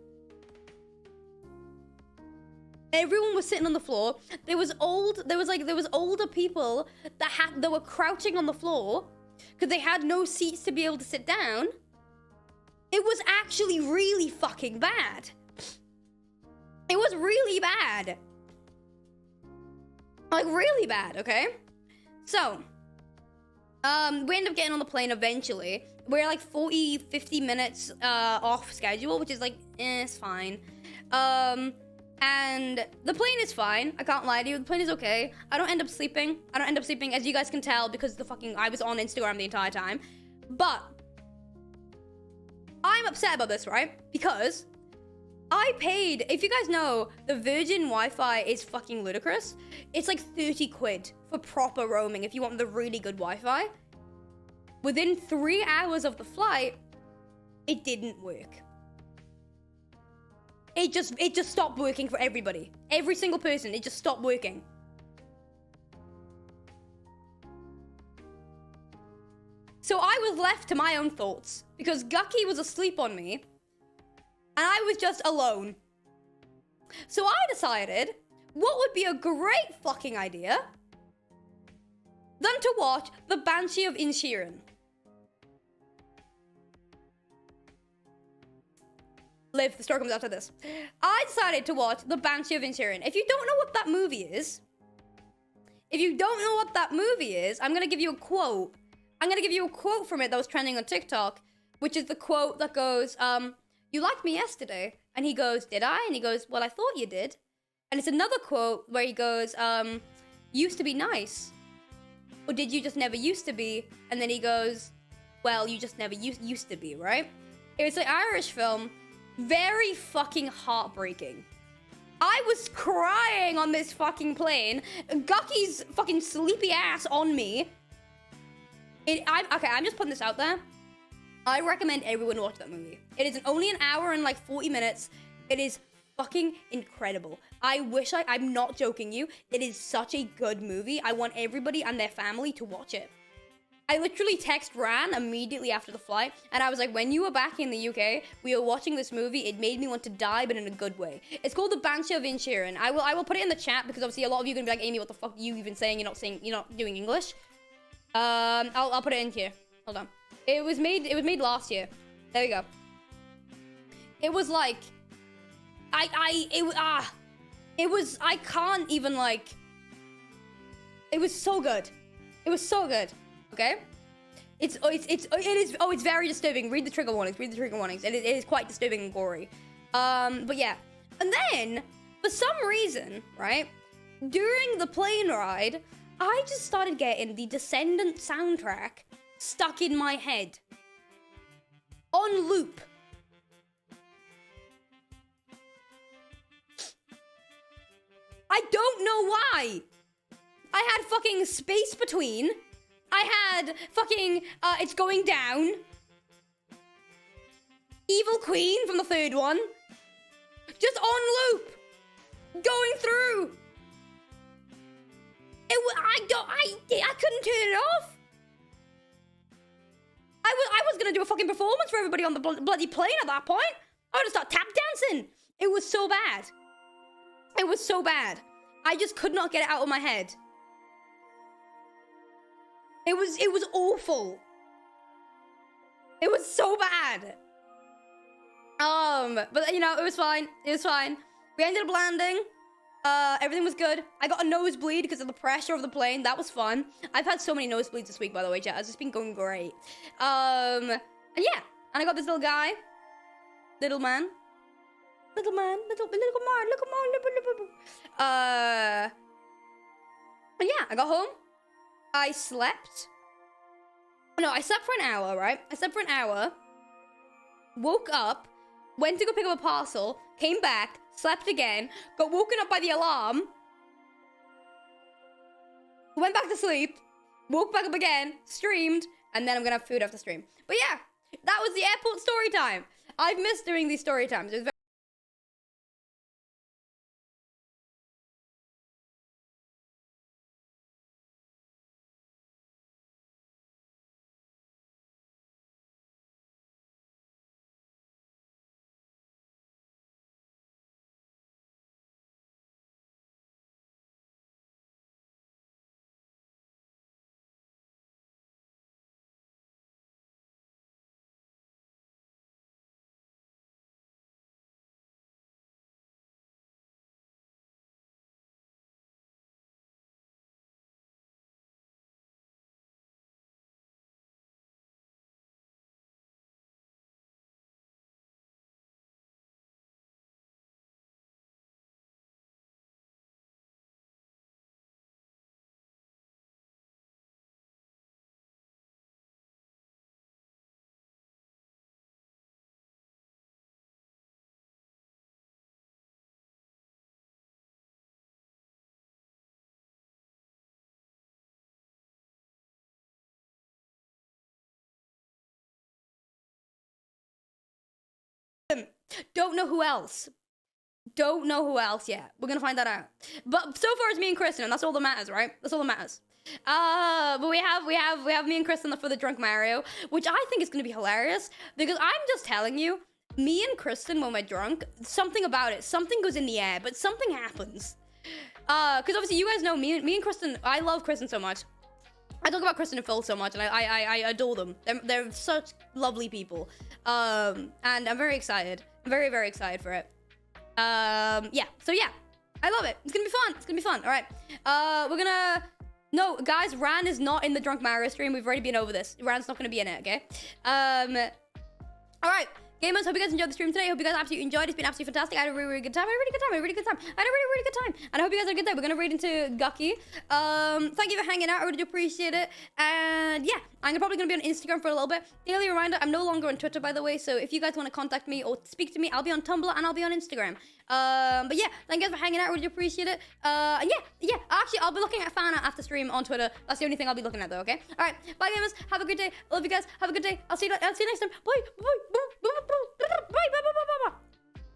Everyone was sitting on the floor. There was older people that were crouching on the floor because they had no seats to be able to sit down. It was actually really fucking bad. It was really bad. Like really bad, okay? So, we end up getting on the plane eventually. We're like 50 minutes off schedule, which is like, it's fine. And the plane is fine. I can't lie to you. The plane is okay. I don't end up sleeping, as you guys can tell, because I was on Instagram the entire time. But I'm upset about this, right? Because I paid, if you guys know, the Virgin Wi-Fi is fucking ludicrous. It's like 30 quid for proper roaming if you want the really good Wi-Fi. Within 3 hours of the flight, it didn't work. It just stopped working for everybody. Every single person, it just stopped working. So I was left to my own thoughts because Gucky was asleep on me and I was just alone. So I decided what would be a great fucking idea than to watch The Banshee of Inisherin. Live, the story comes after this. I decided to watch The Banshee of Inisherin. If you don't know what that movie is, I'm gonna give you a quote. I'm gonna give you a quote from it that was trending on TikTok, which is the quote that goes, you liked me yesterday. And he goes, did I? And he goes, well, I thought you did. And it's another quote where he goes, used to be nice. Or did you just never used to be? And then he goes, well, you just never used to be, right? It was an Irish film. Very fucking heartbreaking. I was crying on this fucking plane. Gucky's fucking sleepy ass on me. I'm just putting this out there. I recommend everyone watch that movie. It is only an hour and like 40 minutes. It is fucking incredible. I'm not joking you. It is such a good movie. I want everybody and their family to watch it. I literally text Ran immediately after the flight, and I was like, when you were back in the UK, we were watching this movie. It made me want to die, but in a good way. It's called The Banshee of Inisherin. I will put it in the chat because obviously a lot of you are gonna be like, Amy, what the fuck are you even saying? You're not doing English. I'll put it in here. Hold on. It was made last year. There we go. It was like, I can't even like. It was so good. It was so good. Okay, it is very disturbing. Read the trigger warnings. It is quite disturbing and gory. But yeah, and then for some reason, right, during the plane ride, I just started getting the Descendant soundtrack stuck in my head on loop. I don't know why. I had fucking Space Between. I had fucking, It's Going Down. Evil Queen from the third one. Just on loop. Going through. I couldn't turn it off. I was gonna do a fucking performance for everybody on the bloody plane at that point. I would have started tap dancing. It was so bad. It was so bad. I just could not get it out of my head. It was awful. It was so bad. But you know, it was fine. It was fine. We ended up landing. Everything was good. I got a nosebleed because of the pressure of the plane. That was fun. I've had so many nosebleeds this week, by the way, chat. It's just been going great. And yeah. And I got this little guy. Little man. Little man. Little man. And yeah, I got home. I slept. No, I slept for an hour, right? I slept for an hour. Woke up. Went to go pick up a parcel. Came back. Slept again. Got woken up by the alarm. Went back to sleep. Woke back up again. Streamed. And then I'm gonna have food after stream. But yeah, that was the airport story time. I've missed doing these story times. It was very don't know who else. Don't know who else yet. We're gonna find that out. But so far it's me and Kristen, and that's all that matters, right? That's all that matters. But we have me and Kristen for the Drunk Mario, which I think is gonna be hilarious because I'm just telling you, me and Kristen when we're drunk, something about it, something goes in the air, but something happens. Because obviously you guys know me and Kristen. I love Kristen so much. I talk about Kristen and Phil so much, and I adore them. They're such lovely people. And I'm very excited Very, very excited for it. Yeah. So yeah, I love it. It's gonna be fun. It's gonna be fun. All right. We're gonna. No, guys, Ran is not in the Drunk Mario stream. We've already been over this. Ran's not gonna be in it. Okay. All right. Gamers, hope you guys enjoyed the stream today. Hope you guys absolutely enjoyed it. It's been absolutely fantastic. I had a really, really good time. I had a really good time. I had a really good time. I had a really, really good time. And I hope you guys had a good day. We're going to raid into Gucky. Thank you for hanging out. I really do appreciate it. And yeah, I'm probably going to be on Instagram for a little bit. Daily reminder, I'm no longer on Twitter, by the way. So if you guys want to contact me or speak to me, I'll be on Tumblr and I'll be on Instagram. But yeah, thank you guys for hanging out. I really do appreciate it. And yeah. Actually, I'll be looking at fan art after stream on Twitter. That's the only thing I'll be looking at, though, okay? All right. Bye, gamers. Have a good day. I love you guys. Have a good day. I'll see you next time. Bye. Bye. Bye. Bye. Bye. Bye. Bye. Bye. Bye.